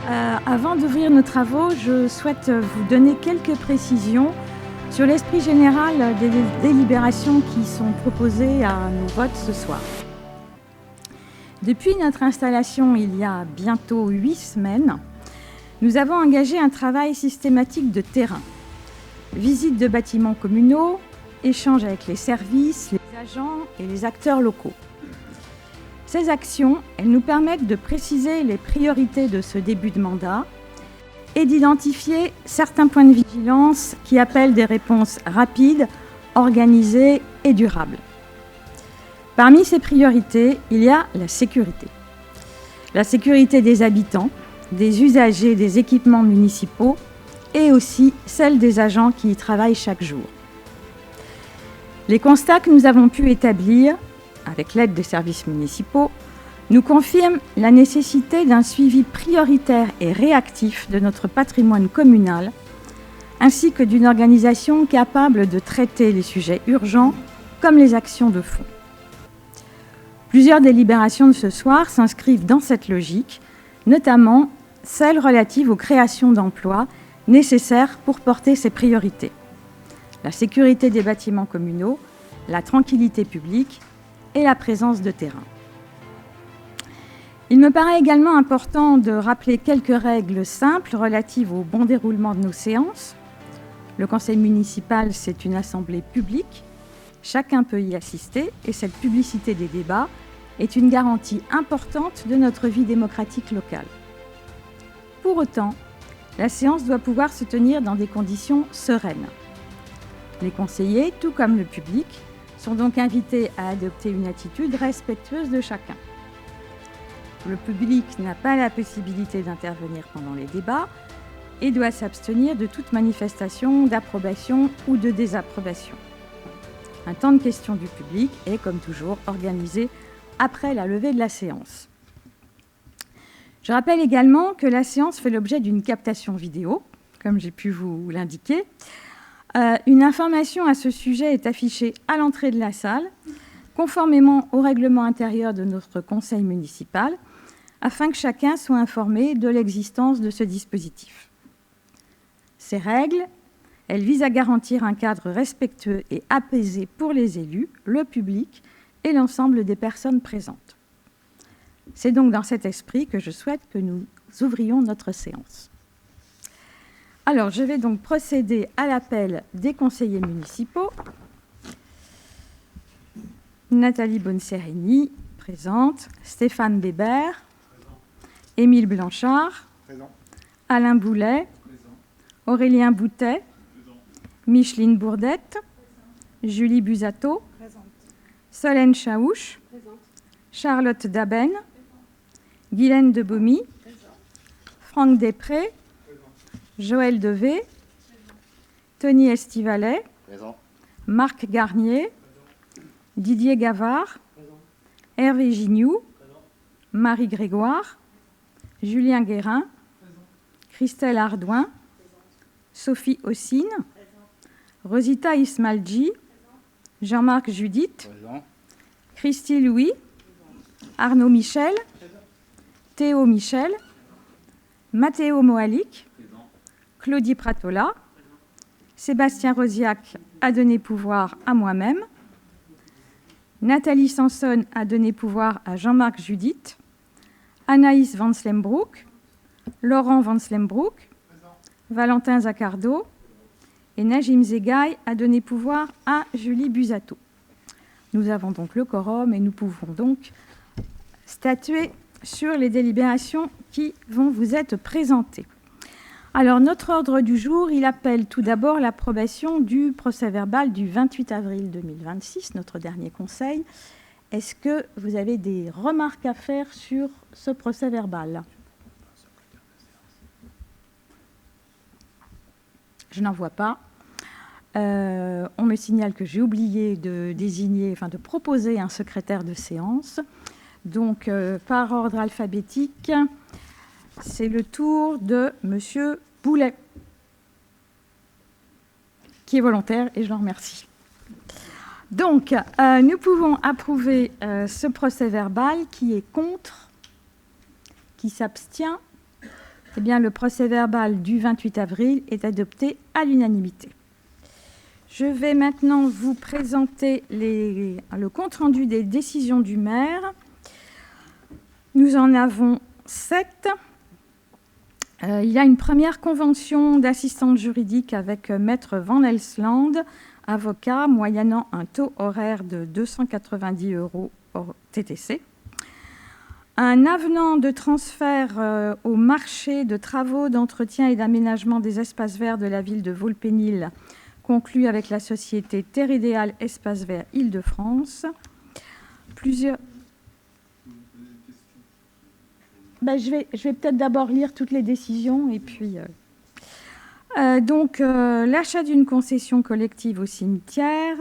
Avant d'ouvrir nos travaux, je souhaite vous donner quelques précisions sur l'esprit général des délibérations qui sont proposées à nos votes ce soir. Depuis notre installation il y a bientôt 8 semaines, nous avons engagé un travail systématique de terrain. Visite de bâtiments communaux, échanges avec les services, les agents et les acteurs locaux. Ces actions, elles nous permettent de préciser les priorités de ce début de mandat et d'identifier certains points de vigilance qui appellent des réponses rapides, organisées et durables. Parmi ces priorités, il y a la sécurité. La sécurité des habitants, des usagers des équipements municipaux et aussi celle des agents qui y travaillent chaque jour. Les constats que nous avons pu établir, avec l'aide des services municipaux, nous confirment la nécessité d'un suivi prioritaire et réactif de notre patrimoine communal, ainsi que d'une organisation capable de traiter les sujets urgents comme les actions de fond. Plusieurs délibérations de ce soir s'inscrivent dans cette logique, notamment celles relatives aux créations d'emplois nécessaires pour porter ces priorités. La sécurité des bâtiments communaux, la tranquillité publique et la présence de terrain. Il me paraît également important de rappeler quelques règles simples relatives au bon déroulement de nos séances. Le conseil municipal, c'est une assemblée publique. Chacun peut y assister et cette publicité des débats est une garantie importante de notre vie démocratique locale. Pour autant, la séance doit pouvoir se tenir dans des conditions sereines. Les conseillers, tout comme le public, sont donc invités à adopter une attitude respectueuse de chacun. Le public n'a pas la possibilité d'intervenir pendant les débats et doit s'abstenir de toute manifestation d'approbation ou de désapprobation. Un temps de questions du public est, comme toujours, organisé après la levée de la séance. Je rappelle également que la séance fait l'objet d'une captation vidéo, comme j'ai pu vous l'indiquer. Une information à ce sujet est affichée à l'entrée de la salle, conformément au règlement intérieur de notre conseil municipal, afin que chacun soit informé de l'existence de ce dispositif. Ces règles, elles visent à garantir un cadre respectueux et apaisé pour les élus, le public et l'ensemble des personnes présentes. C'est donc dans cet esprit que je souhaite que nous ouvrions notre séance. Alors, je vais donc procéder à l'appel des conseillers municipaux. Nathalie Bonserrini, présente. Stéphane Bébert. Présent. Émile Blanchard. Présent. Alain Boulet. Présent. Aurélien Boutet. Présent. Micheline Bourdette. Présent. Julie Busato. Présente. Solène Chaouche. Présente. Charlotte Daben. Présent. Guylaine Debomy. Présent. Franck Després. Joël Devé, Tony Estivalet, présent. Marc Garnier, présent. Didier Gavard, présent. Hervé Gignoux, présent. Marie Grégoire, Julien Guérin, présent. Christelle Ardouin, présent. Sophie Ossine, présent. Rosita Ismalji, présent. Jean-Marc Judith, présent. Christy Louis, présent. Arnaud Michel, présent. Théo Michel, Mathéo Moalik, Claudie Pratola, Sébastien Rosiac a donné pouvoir à moi-même, Nathalie Sanson a donné pouvoir à Jean-Marc Judith, Anaïs Van Slembroek, Laurent Van Slembroek, Valentin Zaccardo et Najim Zegaï a donné pouvoir à Julie Busato. Nous avons donc le quorum et nous pouvons donc statuer sur les délibérations qui vont vous être présentées. Alors, notre ordre du jour, il appelle tout d'abord l'approbation du procès-verbal du 28 avril 2026, notre dernier conseil. Est-ce que vous avez des remarques à faire sur ce procès-verbal ? Je n'en vois pas. On me signale que j'ai oublié de proposer un secrétaire de séance. Donc, par ordre alphabétique, c'est le tour de Monsieur Boulet, qui est volontaire, et je l'en remercie. Donc, nous pouvons approuver ce procès-verbal. Qui est contre ? Qui s'abstient ? Eh bien, le procès-verbal du 28 avril est adopté à l'unanimité. Je vais maintenant vous présenter le compte-rendu des décisions du maire. Nous en avons 7. Il y a une première convention d'assistante juridique avec Maître Van Elsland, avocat, moyennant un taux horaire de 290 € hors TTC. Un avenant de transfert au marché de travaux d'entretien et d'aménagement des espaces verts de la ville de Vaux-le-Pénil, conclu avec la société Terre Idéale Espace Vert Île-de-France. Plusieurs... je vais peut-être d'abord lire toutes les décisions et puis... l'achat d'une concession collective au cimetière,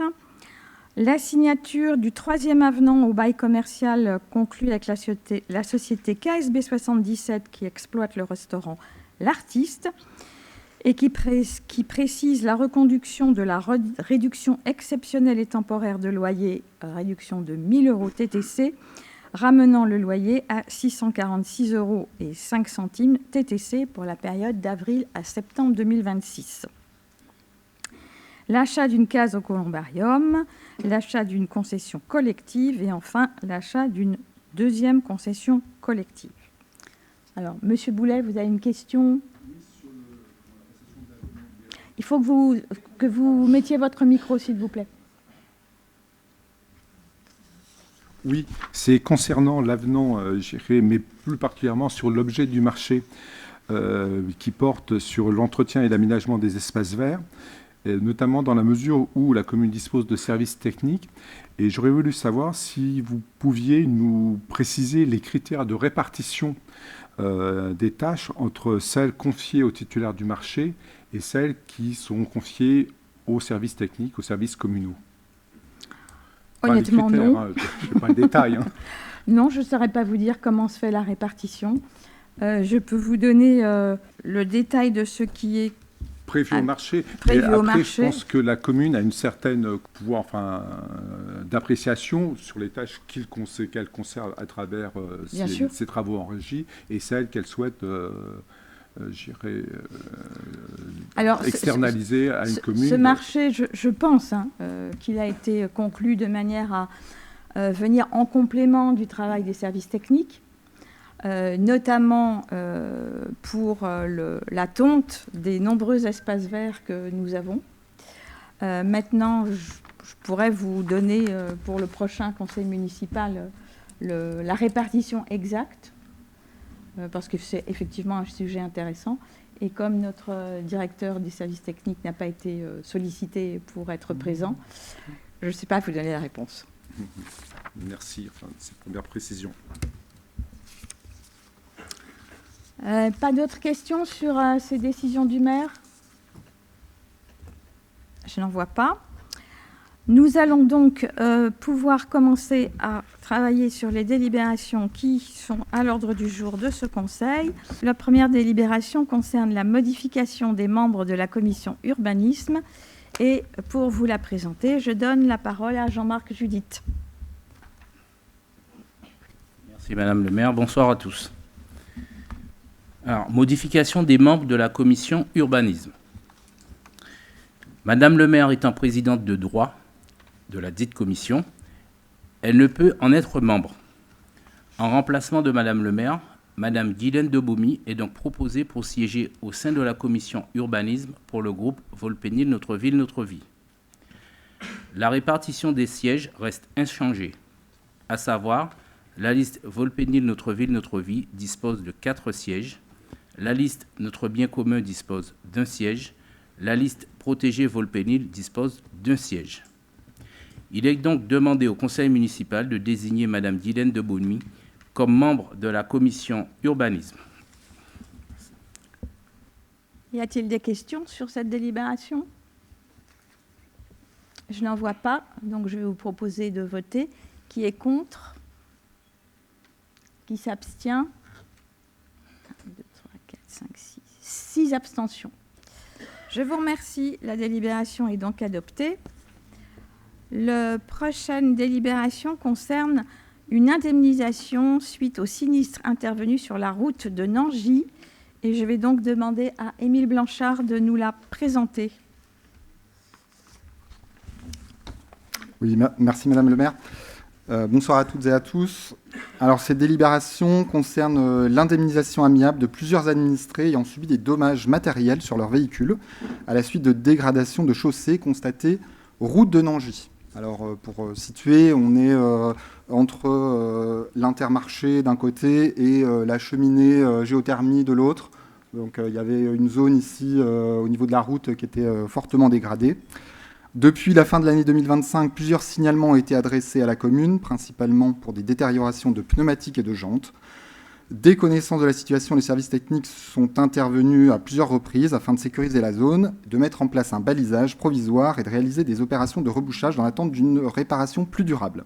la signature du 3e avenant au bail commercial conclu avec la société KSB 77 qui exploite le restaurant L'Artiste et qui précise la reconduction de la réduction exceptionnelle et temporaire de loyer, réduction de 1 000 € TTC, ramenant le loyer à 646,05 € TTC pour la période d'avril à septembre 2026. L'achat d'une case au columbarium, l'achat d'une concession collective et enfin l'achat d'une 2e concession collective. Alors, Monsieur Boulet, vous avez une question ? Il faut que vous mettiez votre micro, s'il vous plaît. Oui, c'est concernant l'avenant, mais plus particulièrement sur l'objet du marché qui porte sur l'entretien et l'aménagement des espaces verts, notamment dans la mesure où la commune dispose de services techniques. Et j'aurais voulu savoir si vous pouviez nous préciser les critères de répartition des tâches entre celles confiées aux titulaires du marché et celles qui sont confiées aux services techniques, aux services communaux. Honnêtement, non. Je ne sais pas le détail. Non, je ne saurais pas vous dire comment se fait la répartition. Je peux vous donner le détail de ce qui est prévu au marché. Je pense que la commune a une certaine pouvoir d'appréciation sur les tâches qu'elle conserve à travers ses travaux en régie et celles qu'elle souhaite externaliser à une commune. Ce marché, je pense qu'il a été conclu de manière à venir en complément du travail des services techniques, notamment pour la tonte des nombreux espaces verts que nous avons. Maintenant, je pourrais vous donner pour le prochain conseil municipal la répartition exacte, parce que c'est effectivement un sujet intéressant. Et comme notre directeur des services techniques n'a pas été sollicité pour être présent, je ne sais pas vous donner la réponse. Merci de cette première précision. Pas d'autres questions sur ces décisions du maire ? Je n'en vois pas. Nous allons donc pouvoir commencer à travailler sur les délibérations qui sont à l'ordre du jour de ce Conseil. La première délibération concerne la modification des membres de la commission urbanisme. Et pour vous la présenter, je donne la parole à Jean-Marc Judith. Merci Madame le maire. Bonsoir à tous. Alors, modification des membres de la commission urbanisme. Madame le maire étant présidente de droit de la dite commission, elle ne peut en être membre. En remplacement de Madame le maire, Madame Guylaine de Beaumy est donc proposée pour siéger au sein de la commission urbanisme pour le groupe Vaux-le-Pénil Notre Ville, Notre Vie. La répartition des sièges reste inchangée, à savoir la liste Vaux-le-Pénil Notre Ville, Notre Vie dispose de 4 sièges, la liste Notre Bien Commun dispose d'1 siège, la liste Protégée Vaux-le-Pénil dispose d'1 siège. Il est donc demandé au conseil municipal de désigner Madame Guylaine de Beaumy comme membre de la commission urbanisme. Y a-t-il des questions sur cette délibération ? Je n'en vois pas, donc je vais vous proposer de voter. Qui est contre ? Qui s'abstient ? 1, 2, 3, 4, 5, 6. 6 abstentions. Je vous remercie. La délibération est donc adoptée. La prochaine délibération concerne une indemnisation suite au sinistre intervenu sur la route de Nangy Et je vais donc demander à Émile Blanchard de nous la présenter. Oui, merci Madame le maire. Bonsoir à toutes et à tous. Alors, ces délibérations concernent l'indemnisation amiable de plusieurs administrés ayant subi des dommages matériels sur leur véhicule à la suite de dégradations de chaussées constatées route de Nangy. Alors, pour situer, on est entre l'Intermarché d'un côté et la cheminée géothermie de l'autre. Donc, il y avait une zone ici au niveau de la route qui était fortement dégradée. Depuis la fin de l'année 2025, plusieurs signalements ont été adressés à la commune, principalement pour des détériorations de pneumatiques et de jantes. Dès connaissance de la situation, les services techniques sont intervenus à plusieurs reprises afin de sécuriser la zone, de mettre en place un balisage provisoire et de réaliser des opérations de rebouchage dans l'attente d'une réparation plus durable.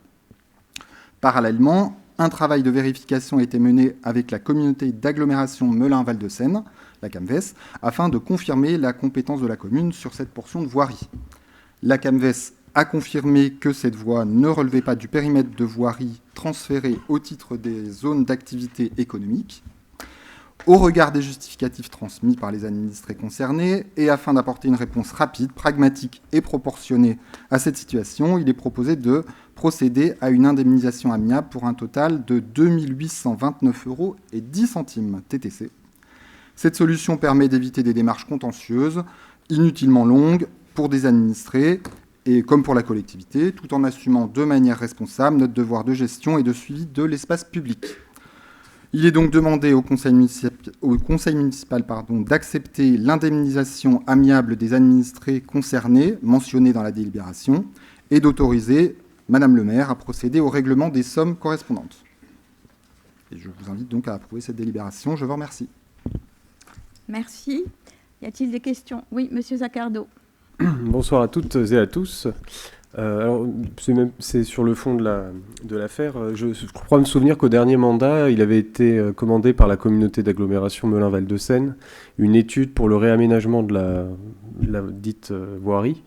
Parallèlement, un travail de vérification a été mené avec la communauté d'agglomération Melun-Val de Seine, la CAMVES, afin de confirmer la compétence de la commune sur cette portion de voirie. La CAMVES a confirmé que cette voie ne relevait pas du périmètre de voirie transféré au titre des zones d'activité économique. Au regard des justificatifs transmis par les administrés concernés et afin d'apporter une réponse rapide, pragmatique et proportionnée à cette situation, il est proposé de procéder à une indemnisation amiable pour un total de 2 829,10 € TTC. Cette solution permet d'éviter des démarches contentieuses, inutilement longues, pour des administrés et comme pour la collectivité, tout en assumant de manière responsable notre devoir de gestion et de suivi de l'espace public. Il est donc demandé au conseil municipal d'accepter l'indemnisation amiable des administrés concernés, mentionnée dans la délibération, et d'autoriser Madame le maire à procéder au règlement des sommes correspondantes. Et je vous invite donc à approuver cette délibération. Je vous remercie. Merci. Y a-t-il des questions? Oui, Monsieur Zaccardo. Bonsoir à toutes et à tous. Alors, c'est sur le fond de l'affaire. Je crois me souvenir qu'au dernier mandat, il avait été commandé par la communauté d'agglomération Melun-Val de Seine une étude pour le réaménagement de la dite voirie,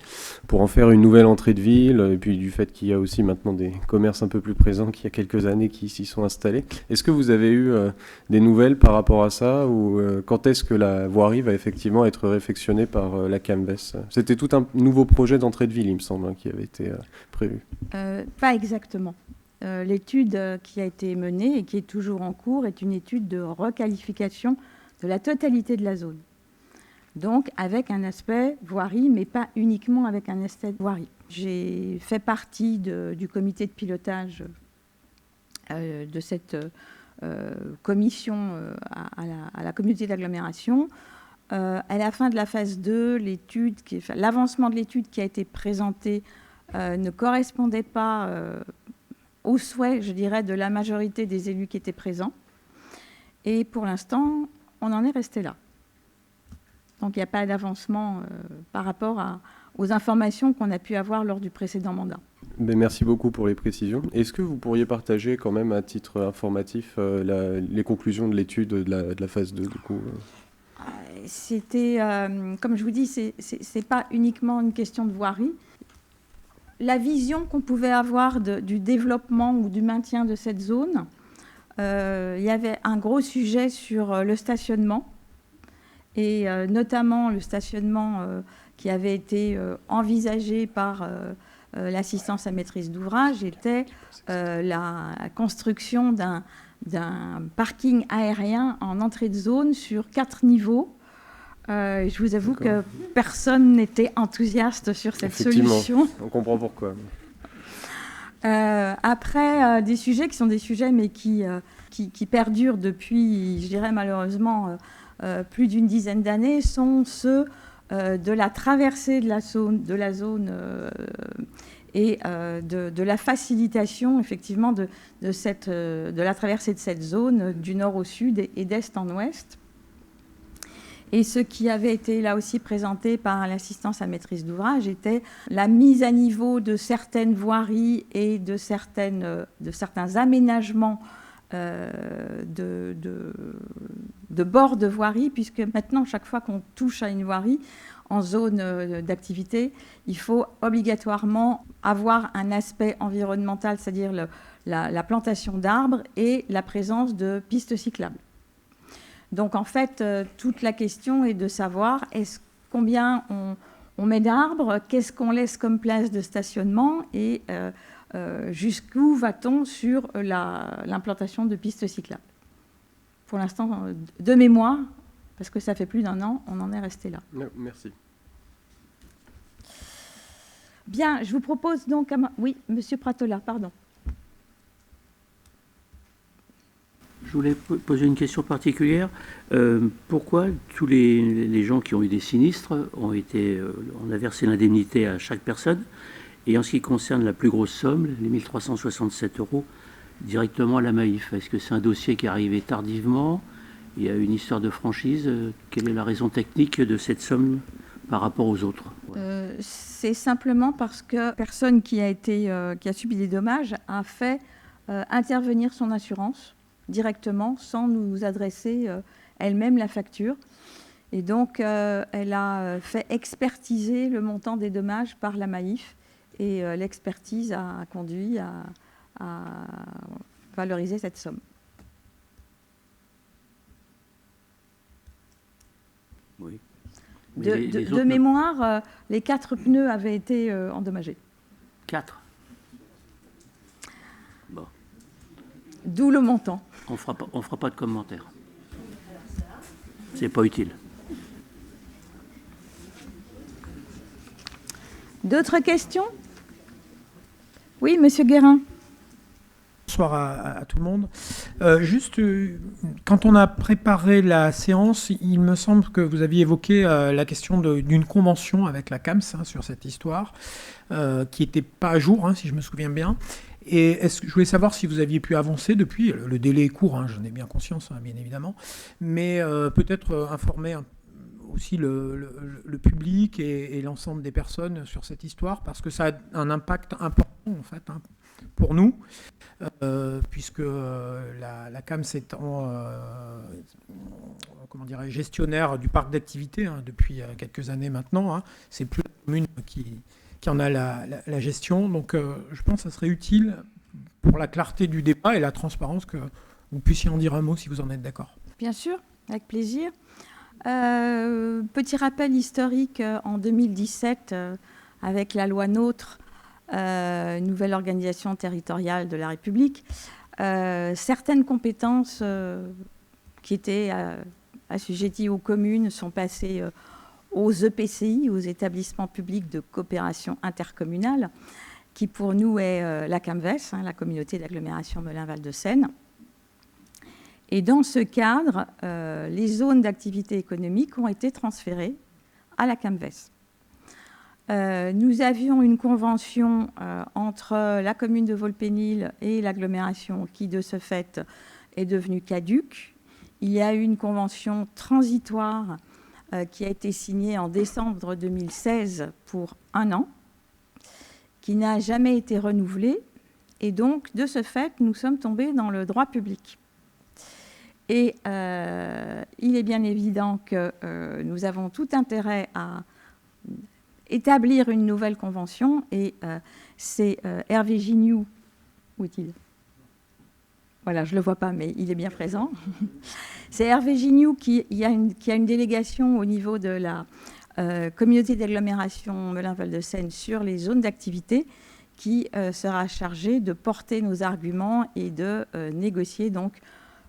pour en faire une nouvelle entrée de ville, et puis du fait qu'il y a aussi maintenant des commerces un peu plus présents qu'il y a quelques années qui s'y sont installés. Est-ce que vous avez eu des nouvelles par rapport à ça, ou quand est-ce que la voirie va effectivement être réfectionnée par la CAMVES? C'était tout un nouveau projet d'entrée de ville, il me semble, qui avait été prévu. Pas exactement. L'étude qui a été menée et qui est toujours en cours est une étude de requalification de la totalité de la zone. Donc avec un aspect voirie, mais pas uniquement avec un aspect voirie. J'ai fait partie du comité de pilotage de cette commission à la communauté d'agglomération. À la fin de la phase 2, l'avancement de l'étude qui a été présentée ne correspondait pas au souhait, je dirais, de la majorité des élus qui étaient présents. Et pour l'instant, on en est resté là. Donc il n'y a pas d'avancement par rapport aux informations qu'on a pu avoir lors du précédent mandat. Ben, merci beaucoup pour les précisions. Est-ce que vous pourriez partager quand même à titre informatif les conclusions de l'étude de la phase 2 du coup C'était, comme je vous dis, c'est pas uniquement une question de voirie. La vision qu'on pouvait avoir du développement ou du maintien de cette zone, il y avait un gros sujet sur le stationnement, et notamment le stationnement qui avait été envisagé par l'assistance à maîtrise d'ouvrage était la construction d'un parking aérien en entrée de zone sur 4 niveaux. Je vous avoue que personne n'était enthousiaste sur cette solution. On comprend pourquoi. Après, des sujets qui sont des sujets mais qui perdurent depuis, je dirais malheureusement, plus d'une dizaine d'années, sont ceux de la traversée de la zone et de la facilitation effectivement de la traversée de cette zone du nord au sud et d'est en ouest. Et ce qui avait été là aussi présenté par l'assistance à maîtrise d'ouvrage était la mise à niveau de certaines voiries et de certains aménagements de bords de voirie, puisque maintenant, chaque fois qu'on touche à une voirie en zone d'activité, il faut obligatoirement avoir un aspect environnemental, c'est-à-dire la plantation d'arbres et la présence de pistes cyclables. Donc en fait, toute la question est de savoir combien on met d'arbres, qu'est-ce qu'on laisse comme place de stationnement et jusqu'où va-t-on sur l'implantation de pistes cyclables. Pour l'instant, de mémoire, parce que ça fait plus d'1 an, on en est resté là. Merci. Bien, je vous propose donc... Oui, Monsieur Pratola, pardon. Je voulais poser une question particulière. Pourquoi tous les gens qui ont eu des sinistres on a versé l'indemnité à chaque personne, et en ce qui concerne la plus grosse somme, les 1 367 €, directement à la Maïf? Est-ce que c'est un dossier qui est arrivé tardivement? Il y a une histoire de franchise. Quelle est la raison technique de cette somme par rapport aux autres? C'est simplement parce que personne qui a subi des dommages a fait intervenir son assurance directement sans nous adresser elle-même la facture. Et donc, elle a fait expertiser le montant des dommages par la Maïf. Et l'expertise a conduit à valoriser cette somme. Oui. De mémoire, les 4 pneus avaient été endommagés. 4. Bon. D'où le montant. On fera pas de commentaires. C'est pas utile. D'autres questions? Oui, Monsieur Guérin. Bonsoir à tout le monde. Quand on a préparé la séance, il me semble que vous aviez évoqué la question d'une convention avec la CAMS sur cette histoire, qui n'était pas à jour, si je me souviens bien. Et je voulais savoir si vous aviez pu avancer depuis. Le délai est court, j'en ai bien conscience, bien évidemment. Mais peut-être informer aussi le public et l'ensemble des personnes sur cette histoire, parce que ça a un impact important, en fait, pour nous, puisque la CAMS étant gestionnaire du parc d'activités depuis quelques années maintenant, c'est plus la commune qui en a la gestion. Donc je pense que ça serait utile pour la clarté du débat et la transparence que vous puissiez en dire un mot si vous en êtes d'accord. Bien sûr, avec plaisir. Petit rappel historique, en 2017, avec la loi NOTRe, nouvelle organisation territoriale de la République, certaines compétences qui étaient assujetties aux communes sont passées aux EPCI, aux établissements publics de coopération intercommunale, qui pour nous est la CAMVES, la communauté d'agglomération Melun-Val de Seine. Et dans ce cadre, les zones d'activité économique ont été transférées à la CAMVES. Nous avions une convention entre la commune de Volpénil et l'agglomération qui, de ce fait, est devenue caduque. Il y a eu une convention transitoire qui a été signée en décembre 2016 pour 1 an, qui n'a jamais été renouvelée. Et donc, de ce fait, nous sommes tombés dans le droit public. Et il est bien évident que nous avons tout intérêt à établir une nouvelle convention. Et c'est Hervé Gignoux, où est-il? Voilà, je ne le vois pas, mais il est bien présent. C'est Hervé Gignoux qui a une délégation au niveau de la communauté d'agglomération Melun-Val de Seine sur les zones d'activité, qui sera chargé de porter nos arguments et de négocier donc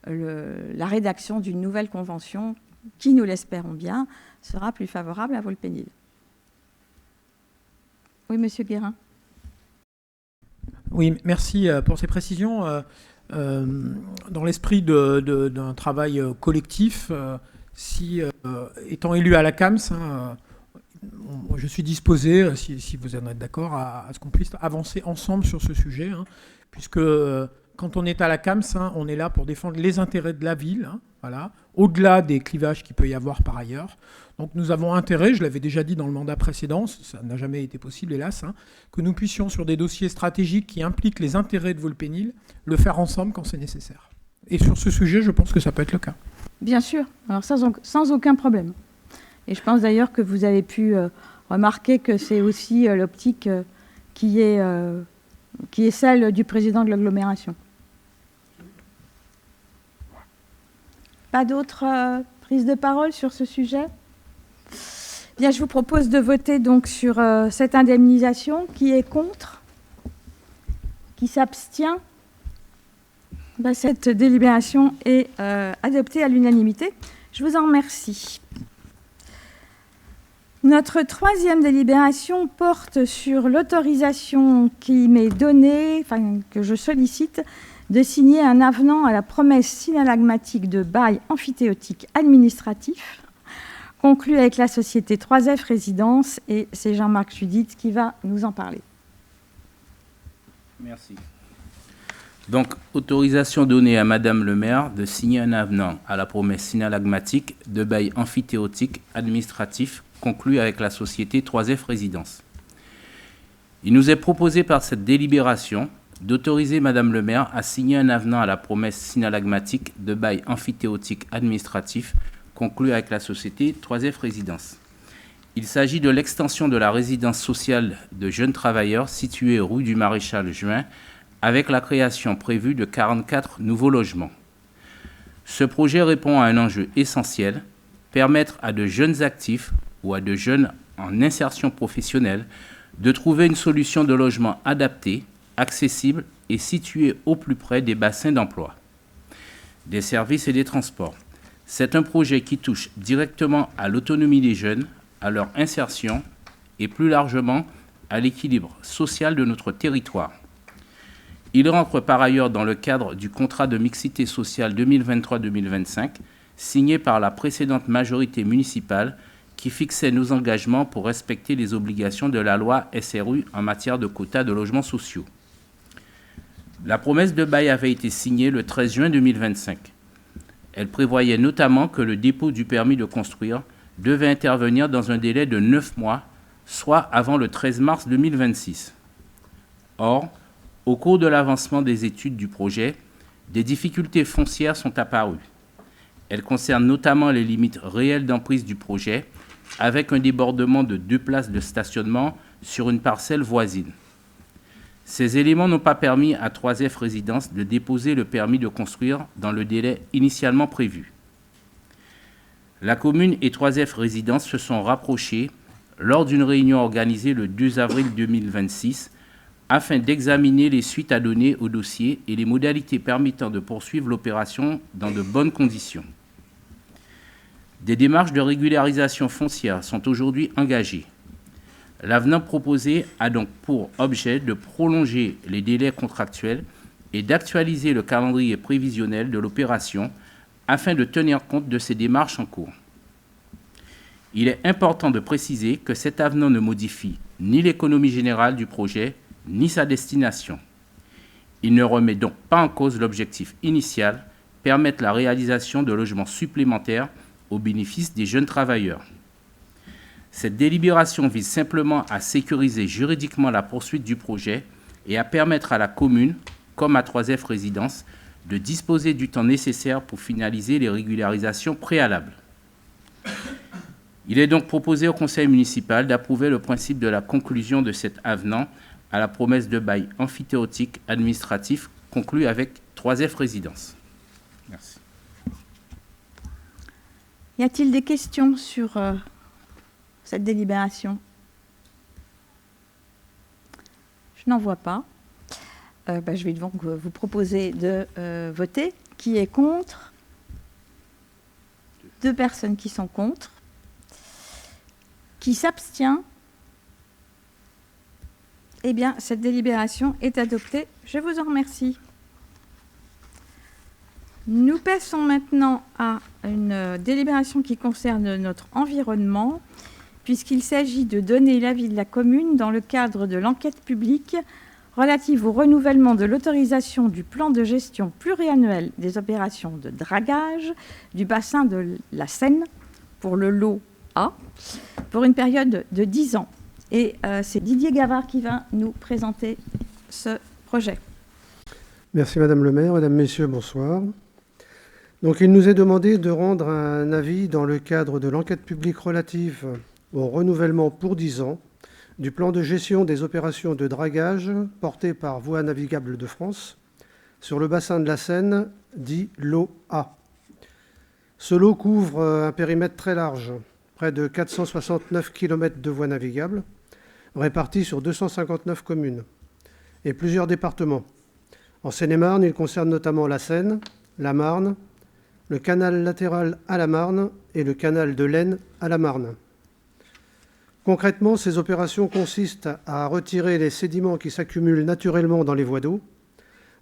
la rédaction d'une nouvelle convention qui, nous l'espérons bien, sera plus favorable à Volpénil. Oui, Monsieur Guérin. Oui, merci pour ces précisions. Dans l'esprit d'un travail collectif, étant élu à la CAMS, je suis disposé, si vous en êtes d'accord, à ce qu'on puisse avancer ensemble sur ce sujet, puisque quand on est à la CAMS, on est là pour défendre les intérêts de la ville, voilà, au-delà des clivages qu'il peut y avoir par ailleurs. Donc nous avons intérêt, je l'avais déjà dit dans le mandat précédent, ça n'a jamais été possible hélas, que nous puissions sur des dossiers stratégiques qui impliquent les intérêts de Volpénil, le faire ensemble quand c'est nécessaire. Et sur ce sujet, je pense que ça peut être le cas. Bien sûr, alors sans aucun problème. Et je pense d'ailleurs que vous avez pu remarquer que c'est aussi l'optique qui est celle du président de l'agglomération. Pas d'autres prises de parole sur ce sujet? Bien, je vous propose de voter donc sur cette indemnisation. Qui est contre? Qui s'abstient? Cette délibération est adoptée à l'unanimité. Je vous en remercie. Notre troisième délibération porte sur l'autorisation qui m'est donnée, que je sollicite, de signer un avenant à la promesse synallagmatique de bail amphithéotique administratif conclu avec la société 3F Résidence, et c'est Jean-Marc Judith qui va nous en parler. Merci. Donc, autorisation donnée à Madame le maire de signer un avenant à la promesse synallagmatique de bail amphithéotique administratif conclu avec la société 3F Résidence. Il nous est proposé par cette délibération d'autoriser Madame le maire à signer un avenant à la promesse synallagmatique de bail amphithéotique administratif conclu avec la société 3F Résidence. Il s'agit de l'extension de la résidence sociale de jeunes travailleurs située rue du Maréchal Juin, avec la création prévue de 44 nouveaux logements. Ce projet répond à un enjeu essentiel, permettre à de jeunes actifs ou à de jeunes en insertion professionnelle de trouver une solution de logement adaptée, accessible et située au plus près des bassins d'emploi, des services et des transports. C'est un projet qui touche directement à l'autonomie des jeunes, à leur insertion et plus largement à l'équilibre social de notre territoire. Il rentre par ailleurs dans le cadre du contrat de mixité sociale 2023-2025 signé par la précédente majorité municipale qui fixait nos engagements pour respecter les obligations de la loi SRU en matière de quotas de logements sociaux. La promesse de bail avait été signée le 13 juin 2025. Elle prévoyait notamment que le dépôt du permis de construire devait intervenir dans un délai de 9 mois, soit avant le 13 mars 2026. Or, au cours de l'avancement des études du projet, des difficultés foncières sont apparues. Elles concernent notamment les limites réelles d'emprise du projet, avec un débordement de 2 places de stationnement sur une parcelle voisine. Ces éléments n'ont pas permis à 3F Résidence de déposer le permis de construire dans le délai initialement prévu. La commune et 3F Résidence se sont rapprochés lors d'une réunion organisée le 2 avril 2026 afin d'examiner les suites à donner au dossier et les modalités permettant de poursuivre l'opération dans de bonnes conditions. Des démarches de régularisation foncière sont aujourd'hui engagées. L'avenant proposé a donc pour objet de prolonger les délais contractuels et d'actualiser le calendrier prévisionnel de l'opération afin de tenir compte de ces démarches en cours. Il est important de préciser que cet avenant ne modifie ni l'économie générale du projet, ni sa destination. Il ne remet donc pas en cause l'objectif initial, permettre la réalisation de logements supplémentaires au bénéfice des jeunes travailleurs. Cette délibération vise simplement à sécuriser juridiquement la poursuite du projet et à permettre à la commune, comme à 3F Résidence, de disposer du temps nécessaire pour finaliser les régularisations préalables. Il est donc proposé au conseil municipal d'approuver le principe de la conclusion de cet avenant à la promesse de bail amphithéotique administratif conclu avec 3F Résidence. Merci. Y a-t-il des questions sur cette délibération? Je n'en vois pas. Je vais donc vous proposer de voter. Qui est contre? 2 personnes qui sont contre. Qui s'abstient? Eh bien, cette délibération est adoptée. Je vous en remercie. Nous passons maintenant à une délibération qui concerne notre environnement, puisqu'il s'agit de donner l'avis de la commune dans le cadre de l'enquête publique relative au renouvellement de l'autorisation du plan de gestion pluriannuel des opérations de dragage du bassin de la Seine pour le lot A, pour une période de 10 ans. Et c'est Didier Gavard qui va nous présenter ce projet. Merci Madame le maire, Mesdames, Messieurs, bonsoir. Donc il nous est demandé de rendre un avis dans le cadre de l'enquête publique relative au renouvellement pour 10 ans du plan de gestion des opérations de dragage porté par Voies navigables de France sur le bassin de la Seine, dit lot A. Ce lot couvre un périmètre très large, près de 469 km de voies navigables, répartis sur 259 communes et plusieurs départements. En Seine-et-Marne, il concerne notamment la Seine, la Marne, le canal latéral à la Marne et le canal de l'Aisne à la Marne. Concrètement, ces opérations consistent à retirer les sédiments qui s'accumulent naturellement dans les voies d'eau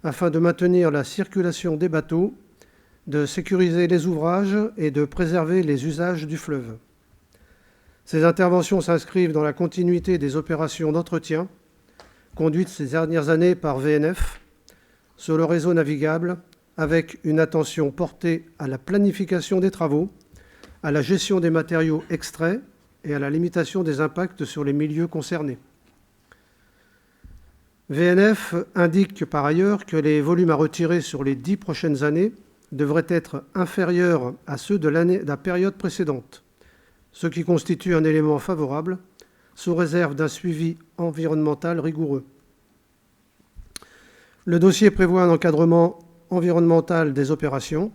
afin de maintenir la circulation des bateaux, de sécuriser les ouvrages et de préserver les usages du fleuve. Ces interventions s'inscrivent dans la continuité des opérations d'entretien conduites ces dernières années par VNF sur le réseau navigable, avec une attention portée à la planification des travaux, à la gestion des matériaux extraits et à la limitation des impacts sur les milieux concernés. VNF indique par ailleurs que les volumes à retirer sur les 10 prochaines années devraient être inférieurs à ceux de la période précédente, ce qui constitue un élément favorable, sous réserve d'un suivi environnemental rigoureux. Le dossier prévoit un encadrement environnemental des opérations,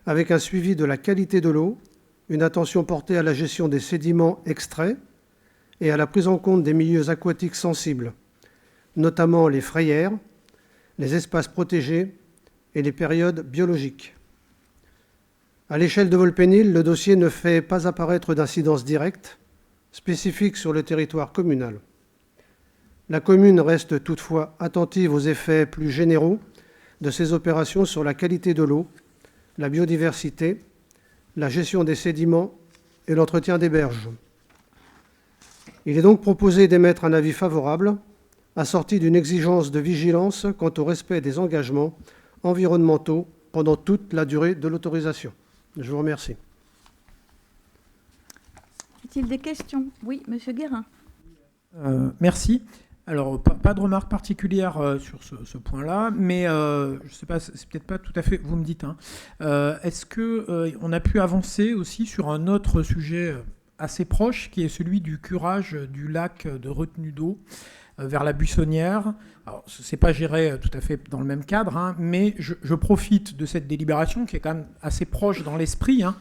avec un suivi de la qualité de l'eau, une attention portée à la gestion des sédiments extraits et à la prise en compte des milieux aquatiques sensibles, notamment les frayères, les espaces protégés et les périodes biologiques. À l'échelle de Volpénil, le dossier ne fait pas apparaître d'incidence directe spécifique sur le territoire communal. La commune reste toutefois attentive aux effets plus généraux de ces opérations sur la qualité de l'eau, la biodiversité, la gestion des sédiments et l'entretien des berges. Il est donc proposé d'émettre un avis favorable, assorti d'une exigence de vigilance quant au respect des engagements environnementaux pendant toute la durée de l'autorisation. Je vous remercie. Y a-t-il des questions? Oui, Monsieur Guérin. Merci. Alors, pas de remarque particulière sur ce point-là, mais je ne sais pas, c'est peut-être pas tout à fait, vous me dites, hein. Est-ce qu'on a pu avancer aussi sur un autre sujet assez proche, qui est celui du curage du lac de retenue d'eau vers la Buissonnière? Alors, ce n'est pas géré tout à fait dans le même cadre, hein, mais je profite de cette délibération qui est quand même assez proche dans l'esprit, hein,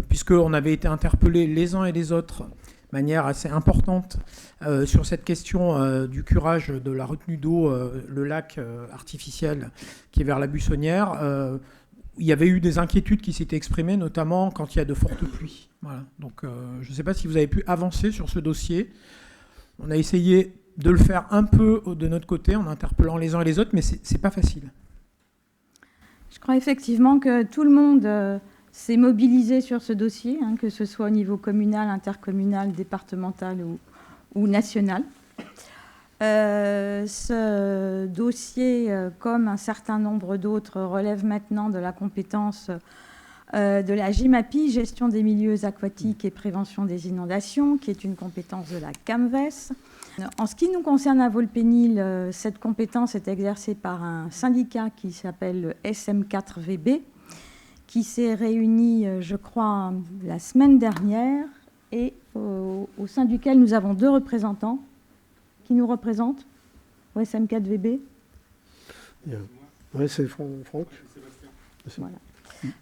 puisqu'on avait été interpellés les uns et les autres de manière assez importante sur cette question du curage de la retenue d'eau, le lac artificiel qui est vers la Buissonnière. Il y avait eu des inquiétudes qui s'étaient exprimées, notamment quand il y a de fortes pluies. Voilà. Donc, je ne sais pas si vous avez pu avancer sur ce dossier. On a essayé de le faire un peu de notre côté en interpellant les uns et les autres, mais ce n'est pas facile. Je crois effectivement que tout le monde s'est mobilisé sur ce dossier, hein, que ce soit au niveau communal, intercommunal, départemental ou national. Ce dossier, comme un certain nombre d'autres, relève maintenant de la compétence de la GEMAPI, gestion des milieux aquatiques et prévention des inondations, qui est une compétence de la CAMVES. En ce qui nous concerne à Volpénil, cette compétence est exercée par un syndicat qui s'appelle le SM4VB, qui s'est réuni, je crois, la semaine dernière, et au sein duquel nous avons 2 représentants qui nous représentent au SM4VB. Oui, c'est Franck. Voilà.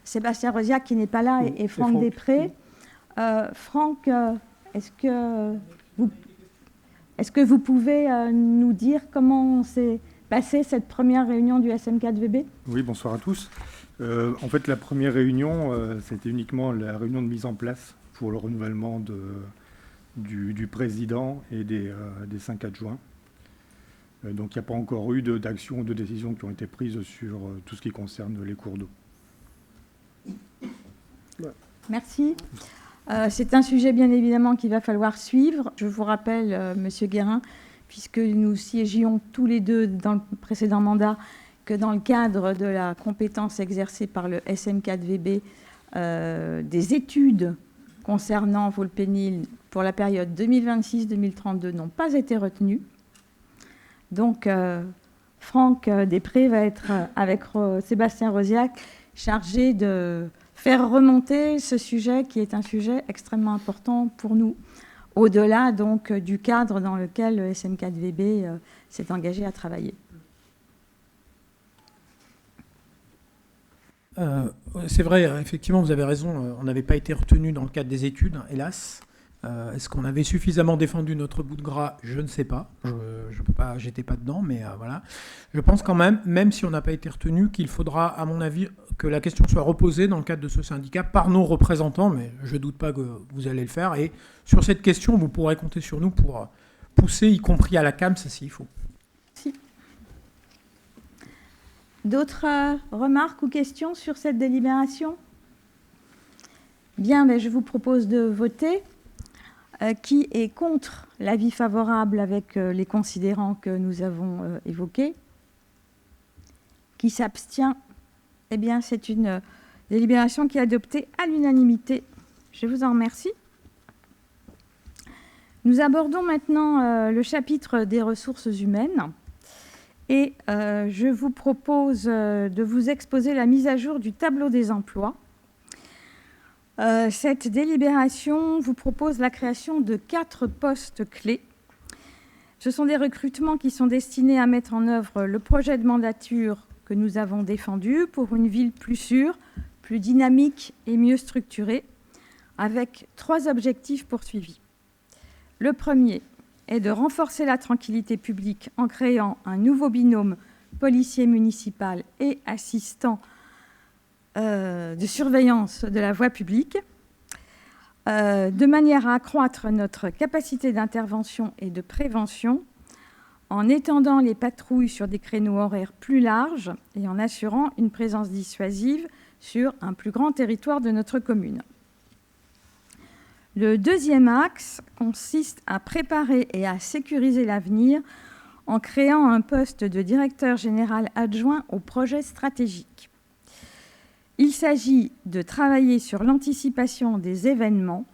Sébastien Rosiac qui n'est pas là et Franck Després. Franck, est-ce que vous pouvez nous dire comment s'est passée cette première réunion du SM4VB? Oui, bonsoir à tous. En fait, la première réunion, c'était uniquement la réunion de mise en place pour le renouvellement du président et des 5 adjoints. Donc, il n'y a pas encore eu d'action ou de décision qui ont été prises sur tout ce qui concerne les cours d'eau. Merci. C'est un sujet, bien évidemment, qu'il va falloir suivre. Je vous rappelle, Monsieur Guérin, puisque nous siégions tous les deux dans le précédent mandat, que dans le cadre de la compétence exercée par le SM4VB, des études concernant Volpénil pour la période 2026-2032 n'ont pas été retenues. Donc, Franck Després va être, avec Sébastien Rosiac, chargé de faire remonter ce sujet qui est un sujet extrêmement important pour nous, au-delà donc du cadre dans lequel le SM4VB s'est engagé à travailler. C'est vrai, effectivement, vous avez raison, on n'avait pas été retenu dans le cadre des études, hélas. Est-ce qu'on avait suffisamment défendu notre bout de gras? Je ne sais pas. Je peux pas, j'étais pas dedans, mais voilà. Je pense quand même si on n'a pas été retenu, qu'il faudra, à mon avis, que la question soit reposée dans le cadre de ce syndicat par nos représentants, mais je ne doute pas que vous allez le faire. Et sur cette question, vous pourrez compter sur nous pour pousser, y compris à la CAMS, s'il faut. Merci. D'autres remarques ou questions sur cette délibération? Bien, je vous propose de voter. Qui est contre l'avis favorable avec les considérants que nous avons évoqués? Qui s'abstient? Eh bien, c'est une délibération qui est adoptée à l'unanimité. Je vous en remercie. Nous abordons maintenant le chapitre des ressources humaines. Et je vous propose de vous exposer la mise à jour du tableau des emplois. Cette délibération vous propose la création de 4 postes clés. Ce sont des recrutements qui sont destinés à mettre en œuvre le projet de mandature que nous avons défendu pour une ville plus sûre, plus dynamique et mieux structurée, avec 3 objectifs poursuivis. Le premier est de renforcer la tranquillité publique en créant un nouveau binôme policier municipal et assistant de surveillance de la voie publique, de manière à accroître notre capacité d'intervention et de prévention, en étendant les patrouilles sur des créneaux horaires plus larges et en assurant une présence dissuasive sur un plus grand territoire de notre commune. Le deuxième axe consiste à préparer et à sécuriser l'avenir en créant un poste de directeur général adjoint au projet stratégique. Il s'agit de travailler sur l'anticipation des événements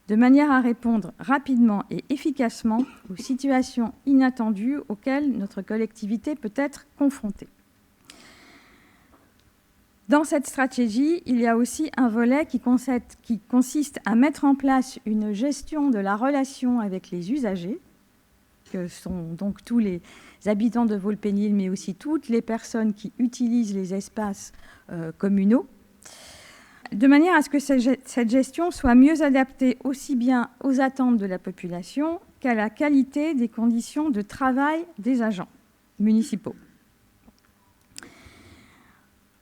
de manière à répondre rapidement et efficacement aux situations inattendues auxquelles notre collectivité peut être confrontée. Dans cette stratégie, il y a aussi un volet qui consiste à mettre en place une gestion de la relation avec les usagers, que sont donc tous les habitants de Vaux-le-Pénil, mais aussi toutes les personnes qui utilisent les espaces communaux, de manière à ce que cette gestion soit mieux adaptée aussi bien aux attentes de la population qu'à la qualité des conditions de travail des agents municipaux.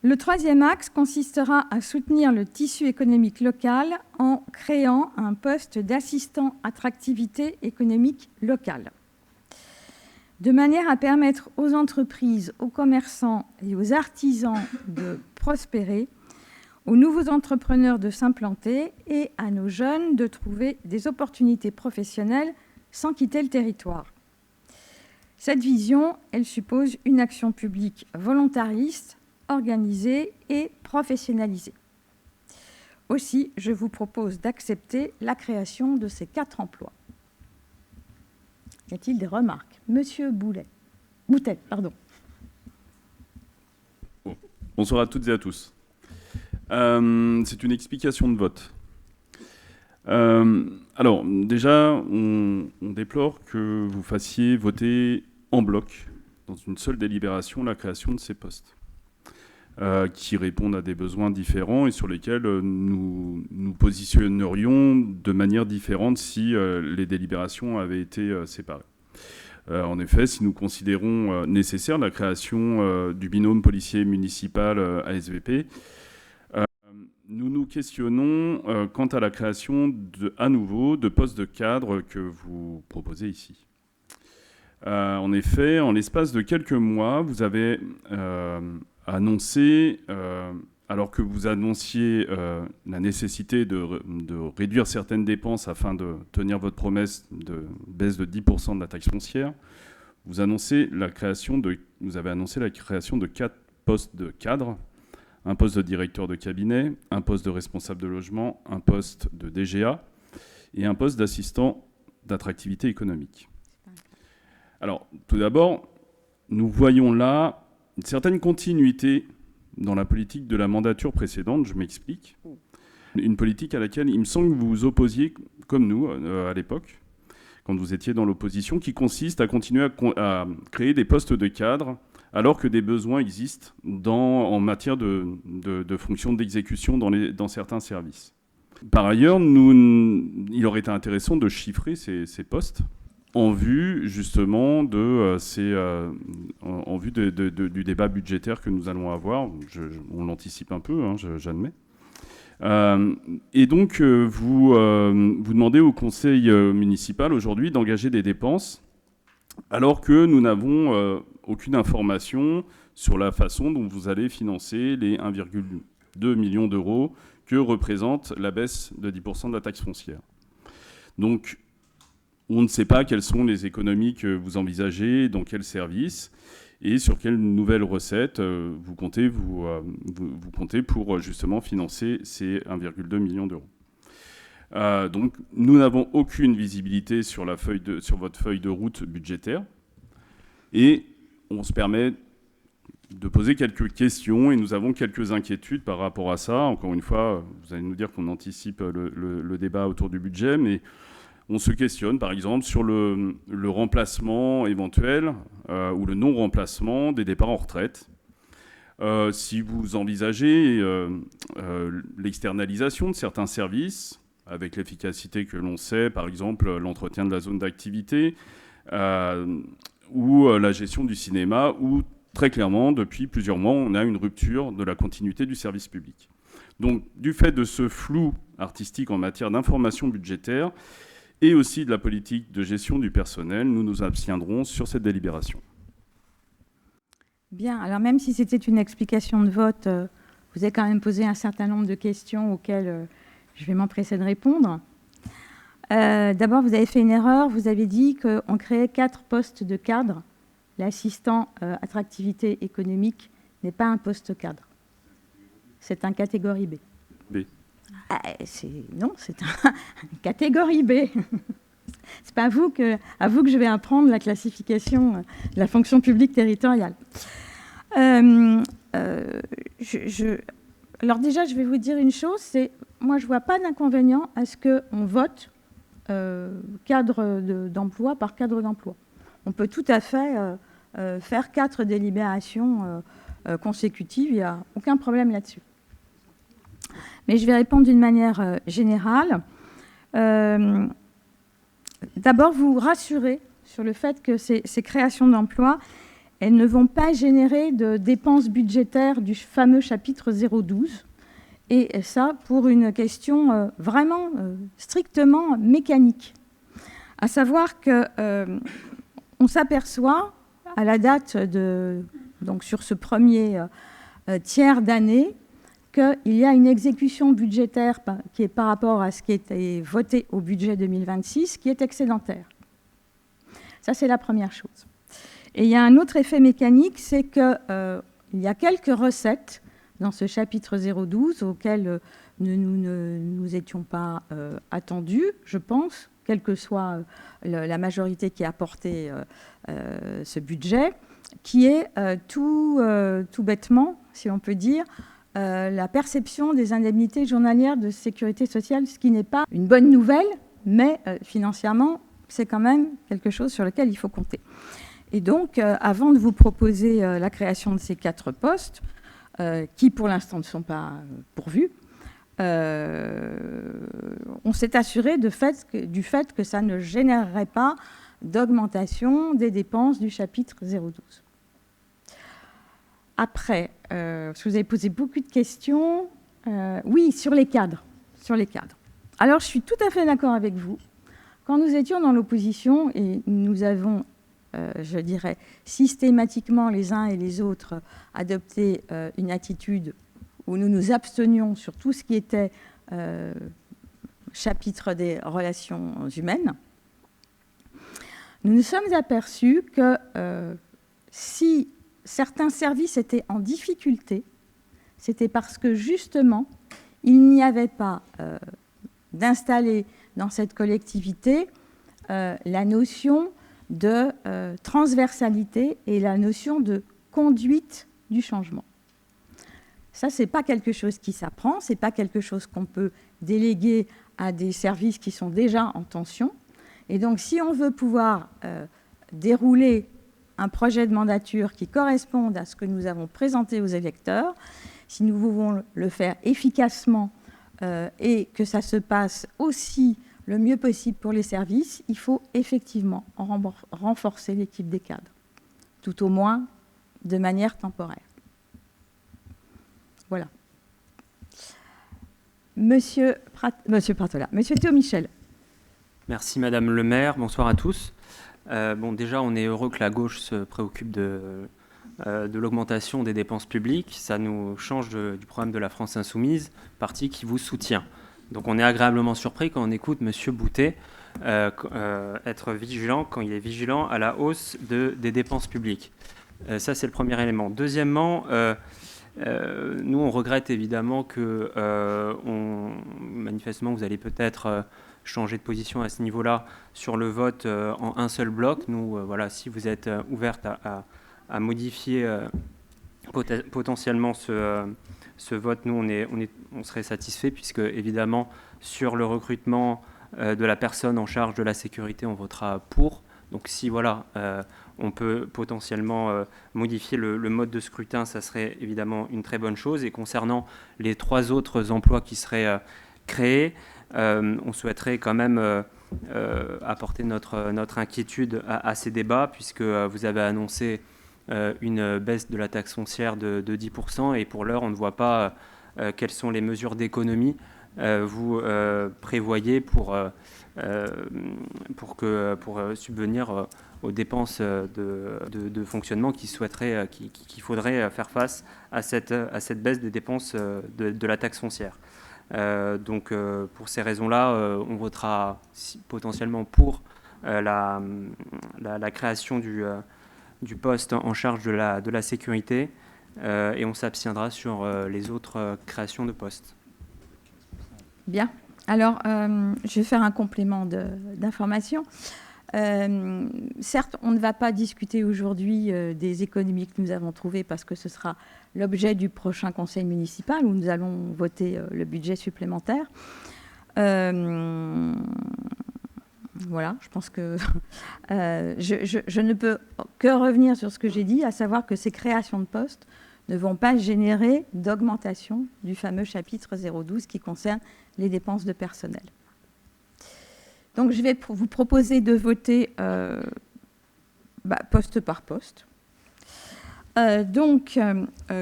Le troisième axe consistera à soutenir le tissu économique local en créant un poste d'assistant attractivité économique locale, de manière à permettre aux entreprises, aux commerçants et aux artisans de prospérer, aux nouveaux entrepreneurs de s'implanter et à nos jeunes de trouver des opportunités professionnelles sans quitter le territoire. Cette vision, elle suppose une action publique volontariste, organisée et professionnalisée. Aussi, je vous propose d'accepter la création de ces 4 emplois. Y a-t-il des remarques? Monsieur Boutet, pardon. Bonsoir à toutes et à tous. C'est une explication de vote. Alors, déjà, on déplore que vous fassiez voter en bloc, dans une seule délibération, la création de ces postes, qui répondent à des besoins différents et sur lesquels nous nous positionnerions de manière différente si les délibérations avaient été séparées. En effet, si nous considérons nécessaire la création du binôme policier municipal ASVP, nous nous questionnons quant à la création à nouveau de postes de cadre que vous proposez ici. En effet, en l'espace de quelques mois, vous avez annoncé, alors que vous annonciez la nécessité de réduire certaines dépenses afin de tenir votre promesse de baisse de 10% de la taxe foncière, vous avez annoncé la création de 4 postes de cadre. Un poste de directeur de cabinet, un poste de responsable de logement, un poste de DGA et un poste d'assistant d'attractivité économique. Alors, tout d'abord, nous voyons là une certaine continuité dans la politique de la mandature précédente, je m'explique. Une politique à laquelle il me semble que vous vous opposiez, comme nous, à l'époque, quand vous étiez dans l'opposition, qui consiste à continuer à créer des postes de cadre alors que des besoins existent en matière de fonctions d'exécution dans certains services. Par ailleurs, il aurait été intéressant de chiffrer ces postes en vue justement en vue du débat budgétaire que nous allons avoir. On l'anticipe un peu, hein, j'admets. Et donc, vous demandez au conseil municipal aujourd'hui d'engager des dépenses alors que nous n'avons aucune information sur la façon dont vous allez financer les 1,2 million d'euros que représente la baisse de 10% de la taxe foncière. Donc, on ne sait pas quelles sont les économies que vous envisagez, dans quels services, et sur quelles nouvelles recettes vous comptez pour justement financer ces 1,2 million d'euros. Donc, nous n'avons aucune visibilité sur votre feuille de route budgétaire, et on se permet de poser quelques questions, et nous avons quelques inquiétudes par rapport à ça. Encore une fois, vous allez nous dire qu'on anticipe le débat autour du budget, mais on se questionne, par exemple, sur le remplacement éventuel ou le non-remplacement des départs en retraite. Si vous envisagez l'externalisation de certains services, avec l'efficacité que l'on sait, par exemple l'entretien de la zone d'activité, ou la gestion du cinéma, où très clairement, depuis plusieurs mois, on a une rupture de la continuité du service public. Donc, du fait de ce flou artistique en matière d'information budgétaire et aussi de la politique de gestion du personnel, nous nous abstiendrons sur cette délibération. Bien, alors même si c'était une explication de vote, vous avez quand même posé un certain nombre de questions auxquelles je vais m'empresser de répondre. D'abord, vous avez fait une erreur, vous avez dit qu'on créait 4 postes de cadre. L'assistant attractivité économique n'est pas un poste cadre. C'est un catégorie B. Non, c'est une catégorie B. C'est pas à vous que je vais apprendre la classification de la fonction publique territoriale. Alors déjà, je vais vous dire une chose, c'est moi, je ne vois pas d'inconvénient à ce qu'on vote cadre d'emploi par cadre d'emploi. On peut tout à fait faire 4 délibérations consécutives, il n'y a aucun problème là-dessus. Mais je vais répondre d'une manière générale. D'abord, vous rassurer sur le fait que ces créations d'emplois, elles ne vont pas générer de dépenses budgétaires du fameux chapitre 012. Et ça, pour une question vraiment strictement mécanique. À savoir qu'on s'aperçoit, à la date donc sur ce premier tiers d'année, qu'il y a une exécution budgétaire qui est par rapport à ce qui était voté au budget 2026, qui est excédentaire. Ça, c'est la première chose. Et il y a un autre effet mécanique, c'est qu'il y a quelques recettes dans ce chapitre 012 auxquelles nous ne nous étions pas attendus, je pense, quelle que soit la majorité qui a porté ce budget, qui est tout bêtement, si on peut dire, la perception des indemnités journalières de sécurité sociale, ce qui n'est pas une bonne nouvelle, mais financièrement, c'est quand même quelque chose sur lequel il faut compter. Et donc, avant de vous proposer la création de ces 4 postes, qui pour l'instant ne sont pas pourvus, on s'est assuré du fait que ça ne générerait pas d'augmentation des dépenses du chapitre 012. Après, parce que vous avez posé beaucoup de questions, oui, sur les cadres. Alors, je suis tout à fait d'accord avec vous. Quand nous étions dans l'opposition, et nous avons, je dirais, systématiquement les uns et les autres adopté une attitude où nous nous abstenions sur tout ce qui était chapitre des relations humaines, nous nous sommes aperçus que si certains services étaient en difficulté, c'était parce que justement, il n'y avait pas d'installer dans cette collectivité la notion de transversalité et la notion de conduite du changement. Ça, ce n'est pas quelque chose qui s'apprend, ce n'est pas quelque chose qu'on peut déléguer à des services qui sont déjà en tension. Et donc, si on veut pouvoir dérouler un projet de mandature qui corresponde à ce que nous avons présenté aux électeurs, si nous voulons le faire efficacement et que ça se passe aussi le mieux possible pour les services, il faut effectivement renforcer l'équipe des cadres, tout au moins de manière temporaire. Voilà. Monsieur Pratola. Monsieur Théo Michel. Merci Madame le maire, bonsoir à tous. Déjà, on est heureux que la gauche se préoccupe de l'augmentation des dépenses publiques. Ça nous change du programme de la France Insoumise, parti qui vous soutient. Donc on est agréablement surpris quand on écoute Monsieur Boutet être vigilant, quand il est vigilant à la hausse des dépenses publiques. Ça, c'est le premier élément. Deuxièmement, nous, on regrette évidemment que, manifestement, vous allez peut-être changer de position à ce niveau-là sur le vote en un seul bloc. Nous, voilà, si vous êtes ouverte à modifier potentiellement ce vote, nous, on serait satisfait, puisque, évidemment, sur le recrutement de la personne en charge de la sécurité, on votera pour. Donc si voilà, on peut potentiellement modifier le mode de scrutin, ça serait évidemment une très bonne chose. Et concernant les 3 autres emplois qui seraient créés, on souhaiterait quand même apporter notre inquiétude à ces débats, puisque vous avez annoncé une baisse de la taxe foncière de 10%, et pour l'heure, on ne voit pas quelles sont les mesures d'économie vous prévoyez pour subvenir aux dépenses de fonctionnement qu'il faudrait faire face à cette baisse des dépenses de la taxe foncière. Donc pour ces raisons-là, on votera potentiellement pour la création du poste en charge de la sécurité, et on s'abstiendra sur les autres créations de postes. Bien. Alors, je vais faire un complément d'information. Certes, on ne va pas discuter aujourd'hui des économies que nous avons trouvées, parce que ce sera l'objet du prochain conseil municipal où nous allons voter le budget supplémentaire. Voilà, je pense que je ne peux que revenir sur ce que j'ai dit, à savoir que ces créations de postes ne vont pas générer d'augmentation du fameux chapitre 012 qui concerne les dépenses de personnel. Donc, je vais vous proposer de voter poste par poste.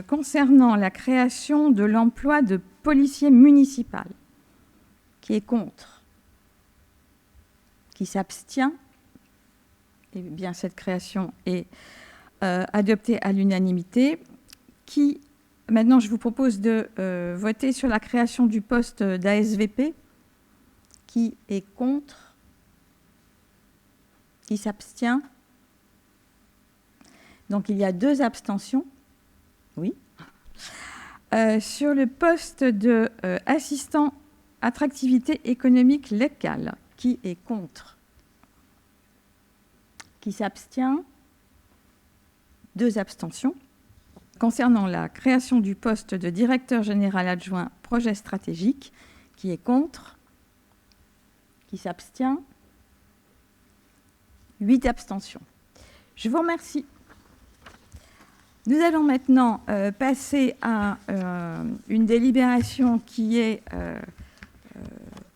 Concernant la création de l'emploi de policier municipal, qui est contre, qui s'abstient, eh bien, cette création est adoptée à l'unanimité. Maintenant, je vous propose de voter sur la création du poste d'ASVP. Qui est contre? Qui s'abstient? Donc, il y a 2 abstentions. Oui. Sur le poste d'assistant attractivité économique locale. Qui est contre? Qui s'abstient? 2 abstentions. Concernant la création du poste de directeur général adjoint projet stratégique, qui est contre? Qui s'abstient? 8 abstentions. Je vous remercie. Nous allons maintenant passer à une délibération qui est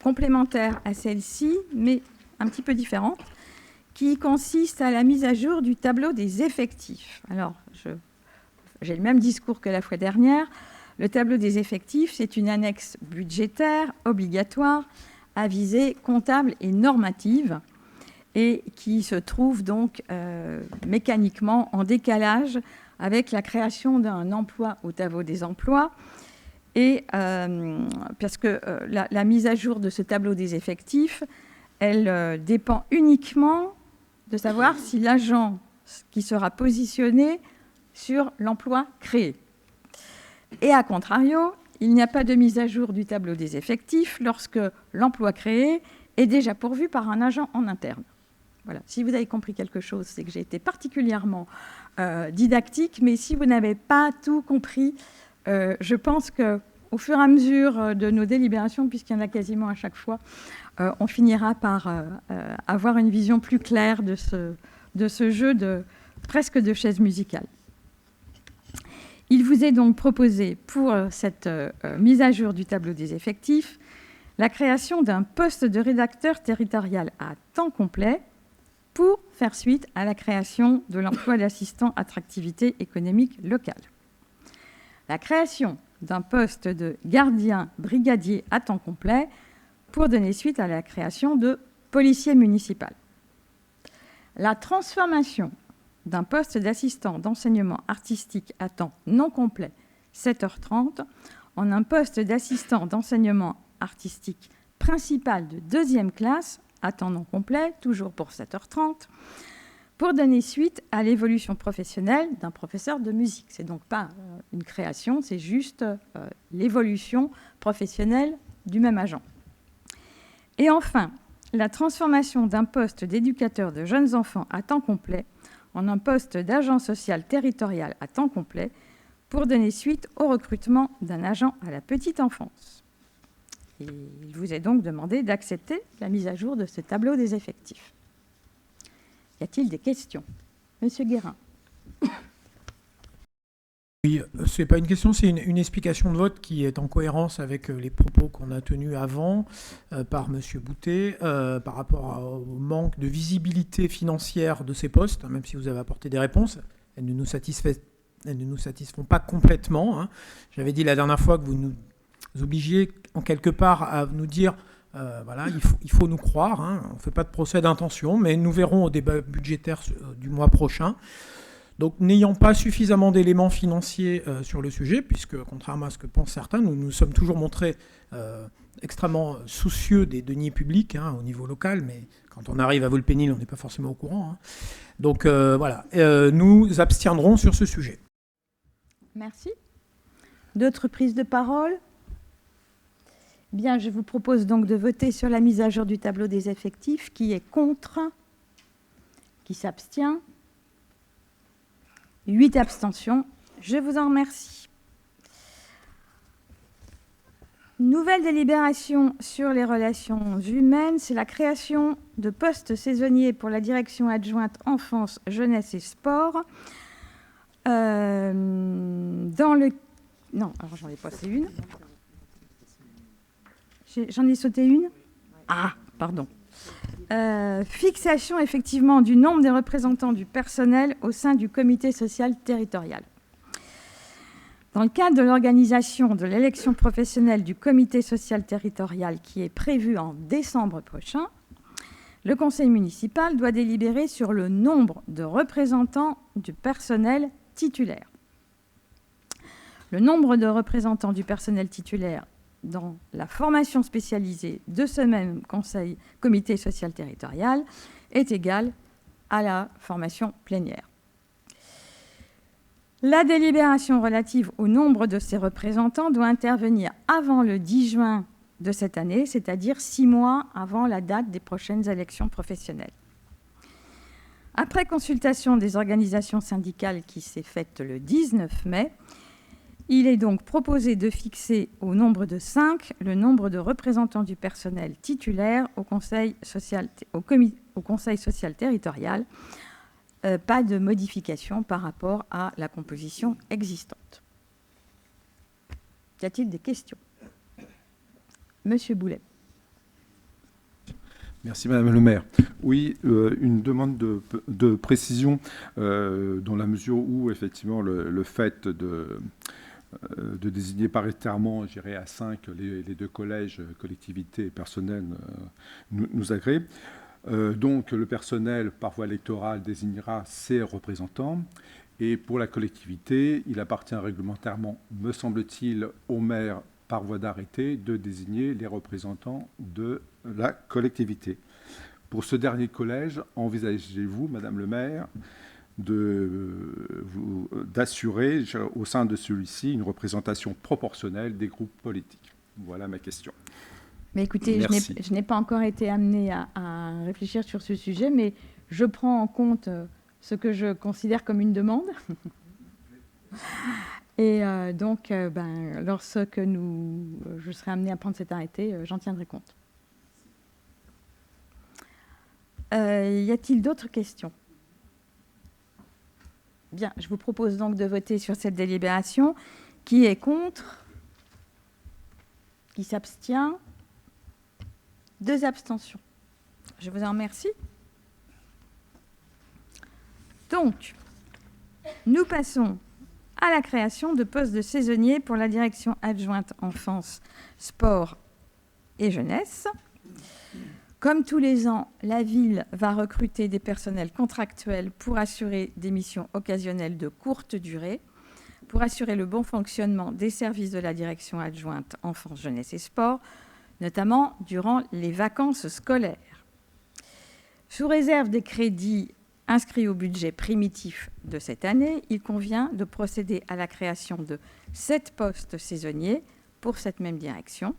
complémentaire à celle-ci, mais un petit peu différente, qui consiste à la mise à jour du tableau des effectifs. Alors, j'ai le même discours que la fois dernière. Le tableau des effectifs, c'est une annexe budgétaire obligatoire à visée comptable et normative, et qui se trouve donc mécaniquement en décalage avec la création d'un emploi au tableau des emplois, et parce que la mise à jour de ce tableau des effectifs, elle dépend uniquement de savoir si l'agent qui sera positionné sur l'emploi créé. Et à contrario, il n'y a pas de mise à jour du tableau des effectifs lorsque l'emploi créé est déjà pourvu par un agent en interne. Voilà. Si vous avez compris quelque chose, c'est que j'ai été particulièrement didactique, mais si vous n'avez pas tout compris, je pense qu'au fur et à mesure de nos délibérations, puisqu'il y en a quasiment à chaque fois, on finira par avoir une vision plus claire de ce jeu de presque de chaises musicales. Il vous est donc proposé pour cette mise à jour du tableau des effectifs la création d'un poste de rédacteur territorial à temps complet pour faire suite à la création de l'emploi d'assistant attractivité économique locale. La création d'un poste de gardien brigadier à temps complet pour donner suite à la création de policier municipal. La transformation d'un poste d'assistant d'enseignement artistique à temps non complet, 7h30, en un poste d'assistant d'enseignement artistique principal de 2e classe, à temps non complet, toujours pour 7h30, pour donner suite à l'évolution professionnelle d'un professeur de musique. Ce n'est donc pas une création, c'est juste l'évolution professionnelle du même agent. Et enfin, la transformation d'un poste d'éducateur de jeunes enfants à temps complet en un poste d'agent social territorial à temps complet pour donner suite au recrutement d'un agent à la petite enfance. Et il vous est donc demandé d'accepter la mise à jour de ce tableau des effectifs. Y a-t-il des questions? Monsieur Guérin. Oui, ce n'est pas une question, c'est une explication de vote qui est en cohérence avec les propos qu'on a tenus avant par M. Boutet par rapport au manque de visibilité financière de ces postes, même si vous avez apporté des réponses. Elles ne nous satisfont pas complètement. Hein. J'avais dit la dernière fois que vous nous obligiez en quelque part à nous dire voilà, il faut nous croire, hein, on ne fait pas de procès d'intention, mais nous verrons au débat budgétaire du mois prochain. Donc, n'ayant pas suffisamment d'éléments financiers sur le sujet, puisque, contrairement à ce que pensent certains, nous nous sommes toujours montrés extrêmement soucieux des deniers publics au niveau local, mais quand on arrive à Volpénil, on n'est pas forcément au courant. Hein. Donc, voilà, nous abstiendrons sur ce sujet. Merci. D'autres prises de parole? Bien, je vous propose donc de voter sur la mise à jour du tableau des effectifs. Qui est contre? Qui s'abstient? 8 abstentions. Je vous en remercie. Nouvelle délibération sur les relations humaines, c'est la création de postes saisonniers pour la direction adjointe enfance, jeunesse et sport. Dans le... Non, alors j'en ai passé une. J'en ai sauté une? Ah, pardon. Fixation effectivement du nombre des représentants du personnel au sein du comité social territorial. Dans le cadre de l'organisation de l'élection professionnelle du comité social territorial qui est prévue en décembre prochain, le conseil municipal doit délibérer sur le nombre de représentants du personnel titulaire. Le nombre de représentants du personnel titulaire dans la formation spécialisée de ce même comité social territorial est égal à la formation plénière. La délibération relative au nombre de ces représentants doit intervenir avant le 10 juin de cette année, c'est-à-dire 6 mois avant la date des prochaines élections professionnelles. Après consultation des organisations syndicales qui s'est faite le 19 mai, il est donc proposé de fixer au nombre de 5 le nombre de représentants du personnel titulaire au Conseil social territorial. Pas de modification par rapport à la composition existante. Y a-t-il des questions? Monsieur Boulet. Merci Madame le maire. Oui, une demande de précision dans la mesure où effectivement le fait de désigner paritairement, j'irai à 5, les 2 collèges, collectivités et personnels nous agrée. Donc le personnel, par voie électorale, désignera ses représentants. Et pour la collectivité, il appartient réglementairement, me semble-t-il, au maire, par voie d'arrêté, de désigner les représentants de la collectivité. Pour ce dernier collège, envisagez-vous, Madame le maire, d'assurer au sein de celui-ci une représentation proportionnelle des groupes politiques? Voilà ma question. Mais écoutez, je n'ai pas encore été amenée à réfléchir sur ce sujet, mais je prends en compte ce que je considère comme une demande. Et donc, lorsque je serai amenée à prendre cet arrêté, j'en tiendrai compte. Y a-t-il d'autres questions? Bien, je vous propose donc de voter sur cette délibération. Qui est contre? Qui s'abstient? 2 abstentions. Je vous en remercie. Donc, nous passons à la création de postes de saisonniers pour la direction adjointe enfance, sport et jeunesse. Comme tous les ans, la ville va recruter des personnels contractuels pour assurer des missions occasionnelles de courte durée, pour assurer le bon fonctionnement des services de la direction adjointe enfance, jeunesse et sport, notamment durant les vacances scolaires. Sous réserve des crédits inscrits au budget primitif de cette année, il convient de procéder à la création de 7 postes saisonniers pour cette même direction.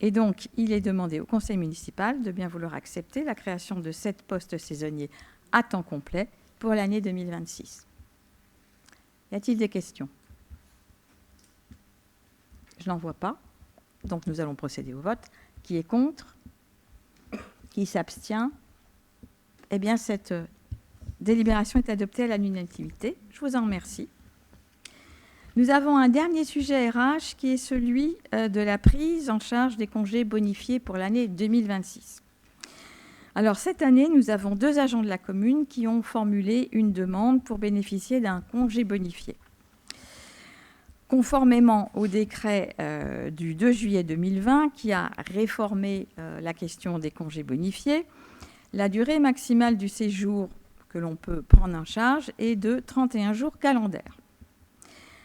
Et donc, il est demandé au conseil municipal de bien vouloir accepter la création de 7 postes saisonniers à temps complet pour l'année 2026. Y a-t-il des questions? Je n'en vois pas. Donc, nous allons procéder au vote. Qui est contre? Qui s'abstient? Eh bien, cette délibération est adoptée à l'unanimité. Je vous en remercie. Nous avons un dernier sujet RH qui est celui de la prise en charge des congés bonifiés pour l'année 2026. Alors, cette année, nous avons 2 agents de la commune qui ont formulé une demande pour bénéficier d'un congé bonifié. Conformément au décret du 2 juillet 2020 qui a réformé la question des congés bonifiés, la durée maximale du séjour que l'on peut prendre en charge est de 31 jours calendaires.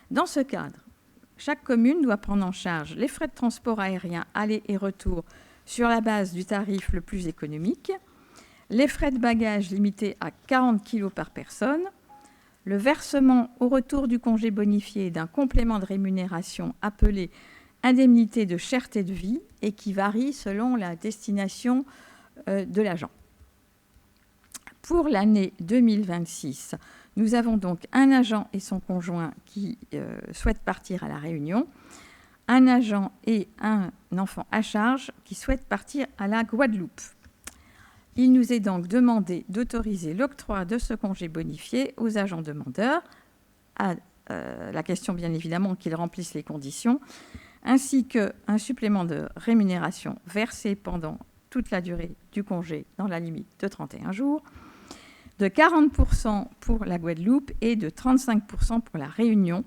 Dans ce cadre, chaque commune doit prendre en charge les frais de transport aérien aller et retour sur la base du tarif le plus économique, les frais de bagages limités à 40 kg par personne, le versement au retour du congé bonifié d'un complément de rémunération appelé indemnité de cherté de vie et qui varie selon la destination de l'agent. Pour l'année 2026, nous avons donc un agent et son conjoint qui souhaitent partir à La Réunion, un agent et un enfant à charge qui souhaitent partir à la Guadeloupe. Il nous est donc demandé d'autoriser l'octroi de ce congé bonifié aux agents demandeurs, à la question bien évidemment qu'ils remplissent les conditions, ainsi qu'un supplément de rémunération versé pendant toute la durée du congé dans la limite de 31 jours, de 40% pour la Guadeloupe et de 35% pour la Réunion,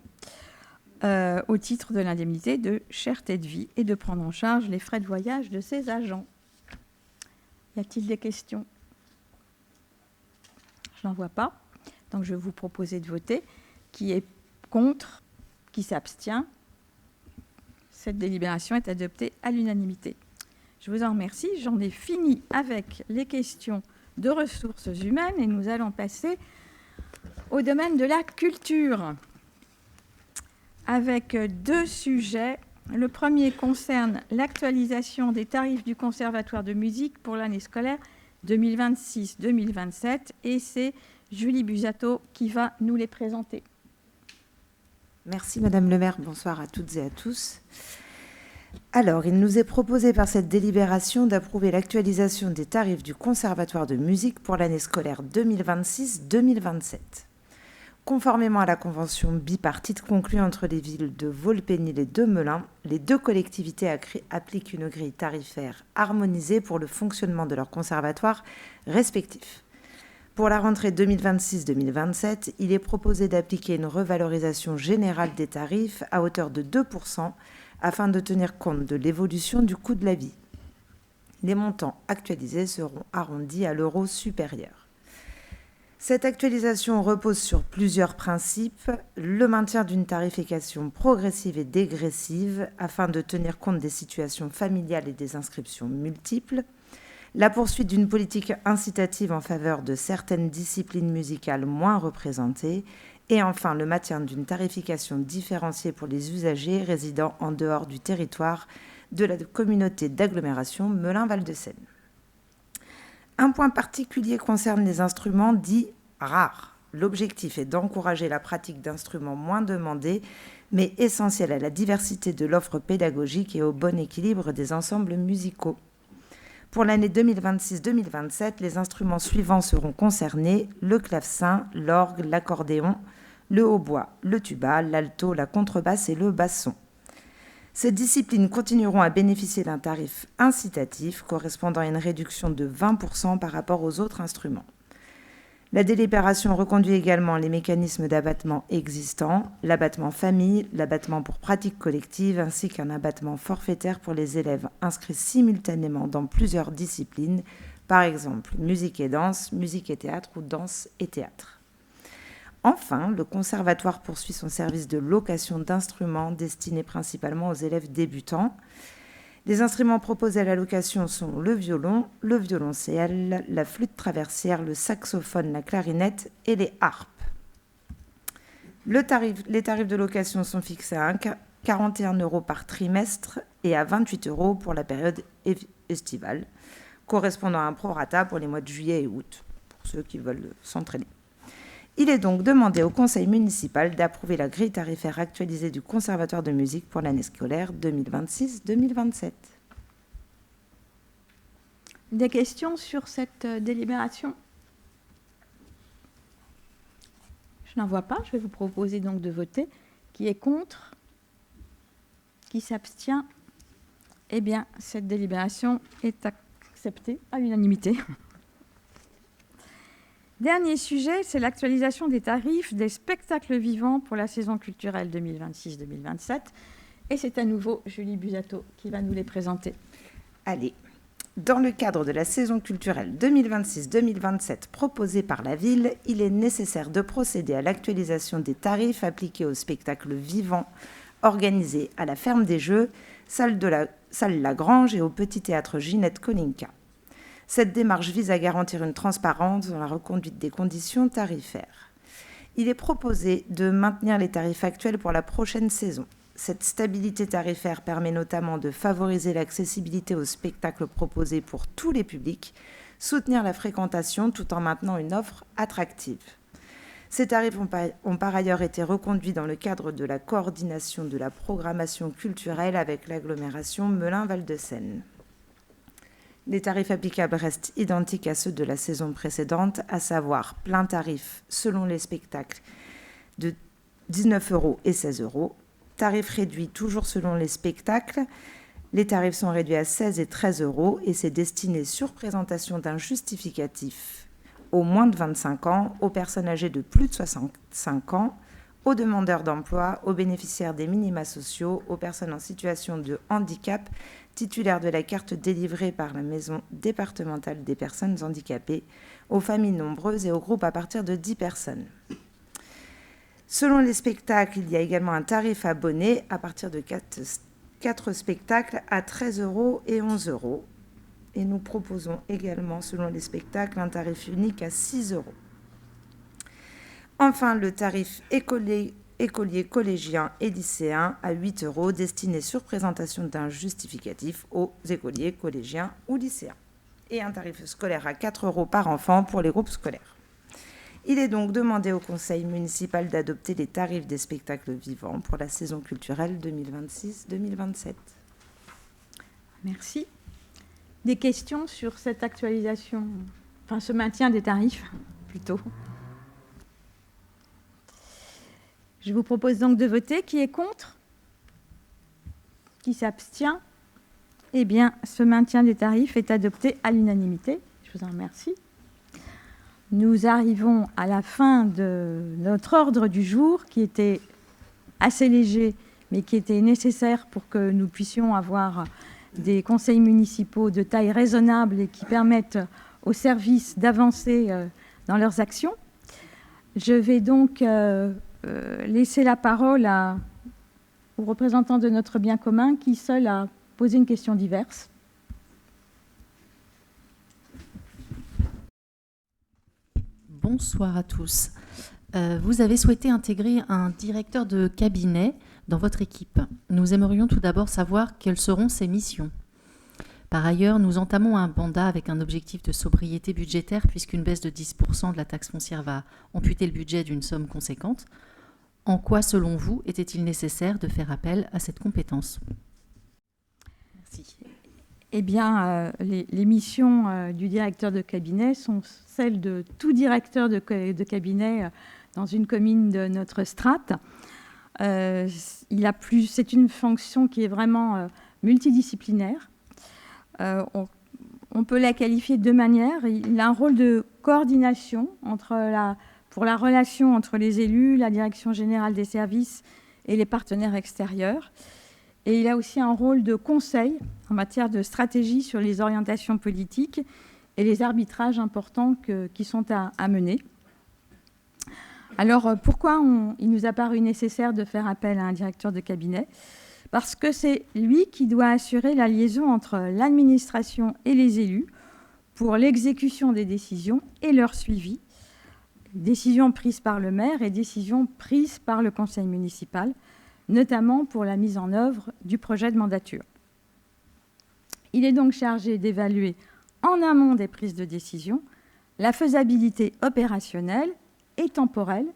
au titre de l'indemnité de cherté de vie et de prendre en charge les frais de voyage de ces agents. Y a-t-il des questions? Je n'en vois pas. Donc je vais vous proposer de voter. Qui est contre? Qui s'abstient? Cette délibération est adoptée à l'unanimité. Je vous en remercie. J'en ai fini avec les questions de ressources humaines et nous allons passer au domaine de la culture avec 2 sujets. Le premier concerne l'actualisation des tarifs du Conservatoire de musique pour l'année scolaire 2026-2027 et c'est Julie Busato qui va nous les présenter. Merci Madame le maire, bonsoir à toutes et à tous. Alors, il nous est proposé par cette délibération d'approuver l'actualisation des tarifs du Conservatoire de musique pour l'année scolaire 2026-2027. Conformément à la convention bipartite conclue entre les villes de Volpénil et de Melun, les 2 collectivités appliquent une grille tarifaire harmonisée pour le fonctionnement de leurs conservatoires respectifs. Pour la rentrée 2026-2027, il est proposé d'appliquer une revalorisation générale des tarifs à hauteur de 2% afin de tenir compte de l'évolution du coût de la vie. Les montants actualisés seront arrondis à l'euro supérieur. Cette actualisation repose sur plusieurs principes. Le maintien d'une tarification progressive et dégressive afin de tenir compte des situations familiales et des inscriptions multiples. La poursuite d'une politique incitative en faveur de certaines disciplines musicales moins représentées. Et enfin, le maintien d'une tarification différenciée pour les usagers résidant en dehors du territoire de la communauté d'agglomération Melun-Val-de-Seine. Un point particulier concerne les instruments dits rares. L'objectif est d'encourager la pratique d'instruments moins demandés, mais essentiels à la diversité de l'offre pédagogique et au bon équilibre des ensembles musicaux. Pour l'année 2026-2027, les instruments suivants seront concernés: le clavecin, l'orgue, l'accordéon, le hautbois, le tuba, l'alto, la contrebasse et le basson. Ces disciplines continueront à bénéficier d'un tarif incitatif correspondant à une réduction de 20% par rapport aux autres instruments. La délibération reconduit également les mécanismes d'abattement existants, l'abattement famille, l'abattement pour pratique collective, ainsi qu'un abattement forfaitaire pour les élèves inscrits simultanément dans plusieurs disciplines, par exemple musique et danse, musique et théâtre ou danse et théâtre. Enfin, le conservatoire poursuit son service de location d'instruments destinés principalement aux élèves débutants. Les instruments proposés à la location sont le violon, le violoncelle, la flûte traversière, le saxophone, la clarinette et les harpes. Les tarifs de location sont fixés à 41 € par trimestre et à 28 € pour la période estivale, correspondant à un prorata pour les mois de juillet et août, pour ceux qui veulent s'entraîner. Il est donc demandé au conseil municipal d'approuver la grille tarifaire actualisée du Conservatoire de musique pour l'année scolaire 2026-2027. Des questions sur cette délibération? Je n'en vois pas. Je vais vous proposer donc de voter. Qui est contre? Qui s'abstient? Eh bien, cette délibération est acceptée à l'unanimité. Dernier sujet, c'est l'actualisation des tarifs des spectacles vivants pour la saison culturelle 2026-2027. Et c'est à nouveau Julie Busato qui va nous les présenter. Allez, dans le cadre de la saison culturelle 2026-2027 proposée par la ville, il est nécessaire de procéder à l'actualisation des tarifs appliqués aux spectacles vivants organisés à la Ferme des Jeux, salle Lagrange et au Petit Théâtre Ginette Kolinka. Cette démarche vise à garantir une transparence dans la reconduite des conditions tarifaires. Il est proposé de maintenir les tarifs actuels pour la prochaine saison. Cette stabilité tarifaire permet notamment de favoriser l'accessibilité aux spectacles proposés pour tous les publics, soutenir la fréquentation tout en maintenant une offre attractive. Ces tarifs ont par ailleurs été reconduits dans le cadre de la coordination de la programmation culturelle avec l'agglomération Melun-Val-de-Seine. Les tarifs applicables restent identiques à ceux de la saison précédente, à savoir plein tarif selon les spectacles de 19 € et 16 €. Tarif réduit toujours selon les spectacles. Les tarifs sont réduits à 16 et 13 € et c'est destiné sur présentation d'un justificatif aux moins de 25 ans, aux personnes âgées de plus de 65 ans, aux demandeurs d'emploi, aux bénéficiaires des minima sociaux, aux personnes en situation de handicap, titulaires de la carte délivrée par la Maison départementale des personnes handicapées, aux familles nombreuses et aux groupes à partir de 10 personnes. Selon les spectacles, il y a également un tarif abonné à partir de 4 spectacles à 13 € et 11 €. Et nous proposons également, selon les spectacles, un tarif unique à 6 €. Enfin, le tarif écolier, collégiens et lycéens à 8 € destiné sur présentation d'un justificatif aux écoliers, collégiens ou lycéens. Et un tarif scolaire à 4 € par enfant pour les groupes scolaires. Il est donc demandé au conseil municipal d'adopter les tarifs des spectacles vivants pour la saison culturelle 2026-2027. Merci. Des questions sur cette actualisation, enfin ce maintien des tarifs plutôt? Je vous propose donc de voter. Qui est contre? Qui s'abstient? Eh bien, ce maintien des tarifs est adopté à l'unanimité. Je vous en remercie. Nous arrivons à la fin de notre ordre du jour, qui était assez léger, mais qui était nécessaire pour que nous puissions avoir des conseils municipaux de taille raisonnable et qui permettent aux services d'avancer dans leurs actions. Je vais donc laisser la parole au représentant de notre bien commun qui seul a posé une question diverse. Bonsoir à tous. Vous avez souhaité intégrer un directeur de cabinet dans votre équipe. Nous aimerions tout d'abord savoir quelles seront ses missions. Par ailleurs, nous entamons un mandat avec un objectif de sobriété budgétaire puisqu'une baisse de 10% de la taxe foncière va amputer le budget d'une somme conséquente. En quoi, selon vous, était-il nécessaire de faire appel à cette compétence? Merci. Eh bien, les missions du directeur de cabinet sont celles de tout directeur de cabinet dans une commune de notre strate. C'est une fonction qui est vraiment multidisciplinaire. On peut la qualifier de deux manières. Il a un rôle de coordination pour la relation entre les élus, la direction générale des services et les partenaires extérieurs. Et il a aussi un rôle de conseil en matière de stratégie sur les orientations politiques et les arbitrages importants qui sont à mener. Alors, pourquoi il nous a paru nécessaire de faire appel à un directeur de cabinet ? Parce que c'est lui qui doit assurer la liaison entre l'administration et les élus pour l'exécution des décisions et leur suivi, décisions prises par le maire et décisions prises par le conseil municipal, notamment pour la mise en œuvre du projet de mandature. Il est donc chargé d'évaluer en amont des prises de décision la faisabilité opérationnelle et temporelle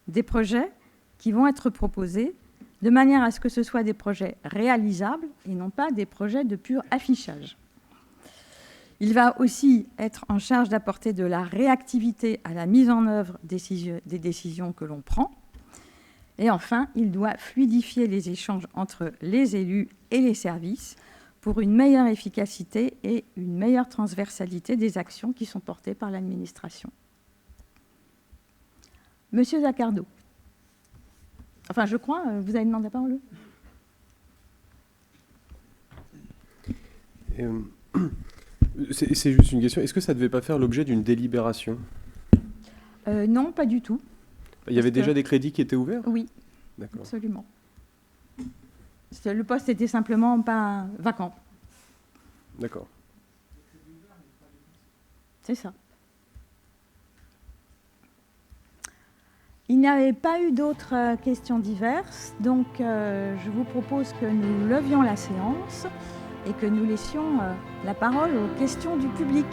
des projets qui vont être proposés, de manière à ce que ce soit des projets réalisables et non pas des projets de pur affichage. Il va aussi être en charge d'apporter de la réactivité à la mise en œuvre des décisions que l'on prend. Et enfin, il doit fluidifier les échanges entre les élus et les services pour une meilleure efficacité et une meilleure transversalité des actions qui sont portées par l'administration. Monsieur Zaccardo. Enfin, je crois, vous avez demandé la parole. C'est juste une question. Est-ce que ça ne devait pas faire l'objet d'une délibération ? Non, pas du tout. Il y avait déjà des crédits qui étaient ouverts ? Oui, absolument. Le poste était simplement pas vacant. D'accord. C'est ça. Il n'y avait pas eu d'autres questions diverses, donc je vous propose que nous levions la séance et que nous laissions la parole aux questions du public.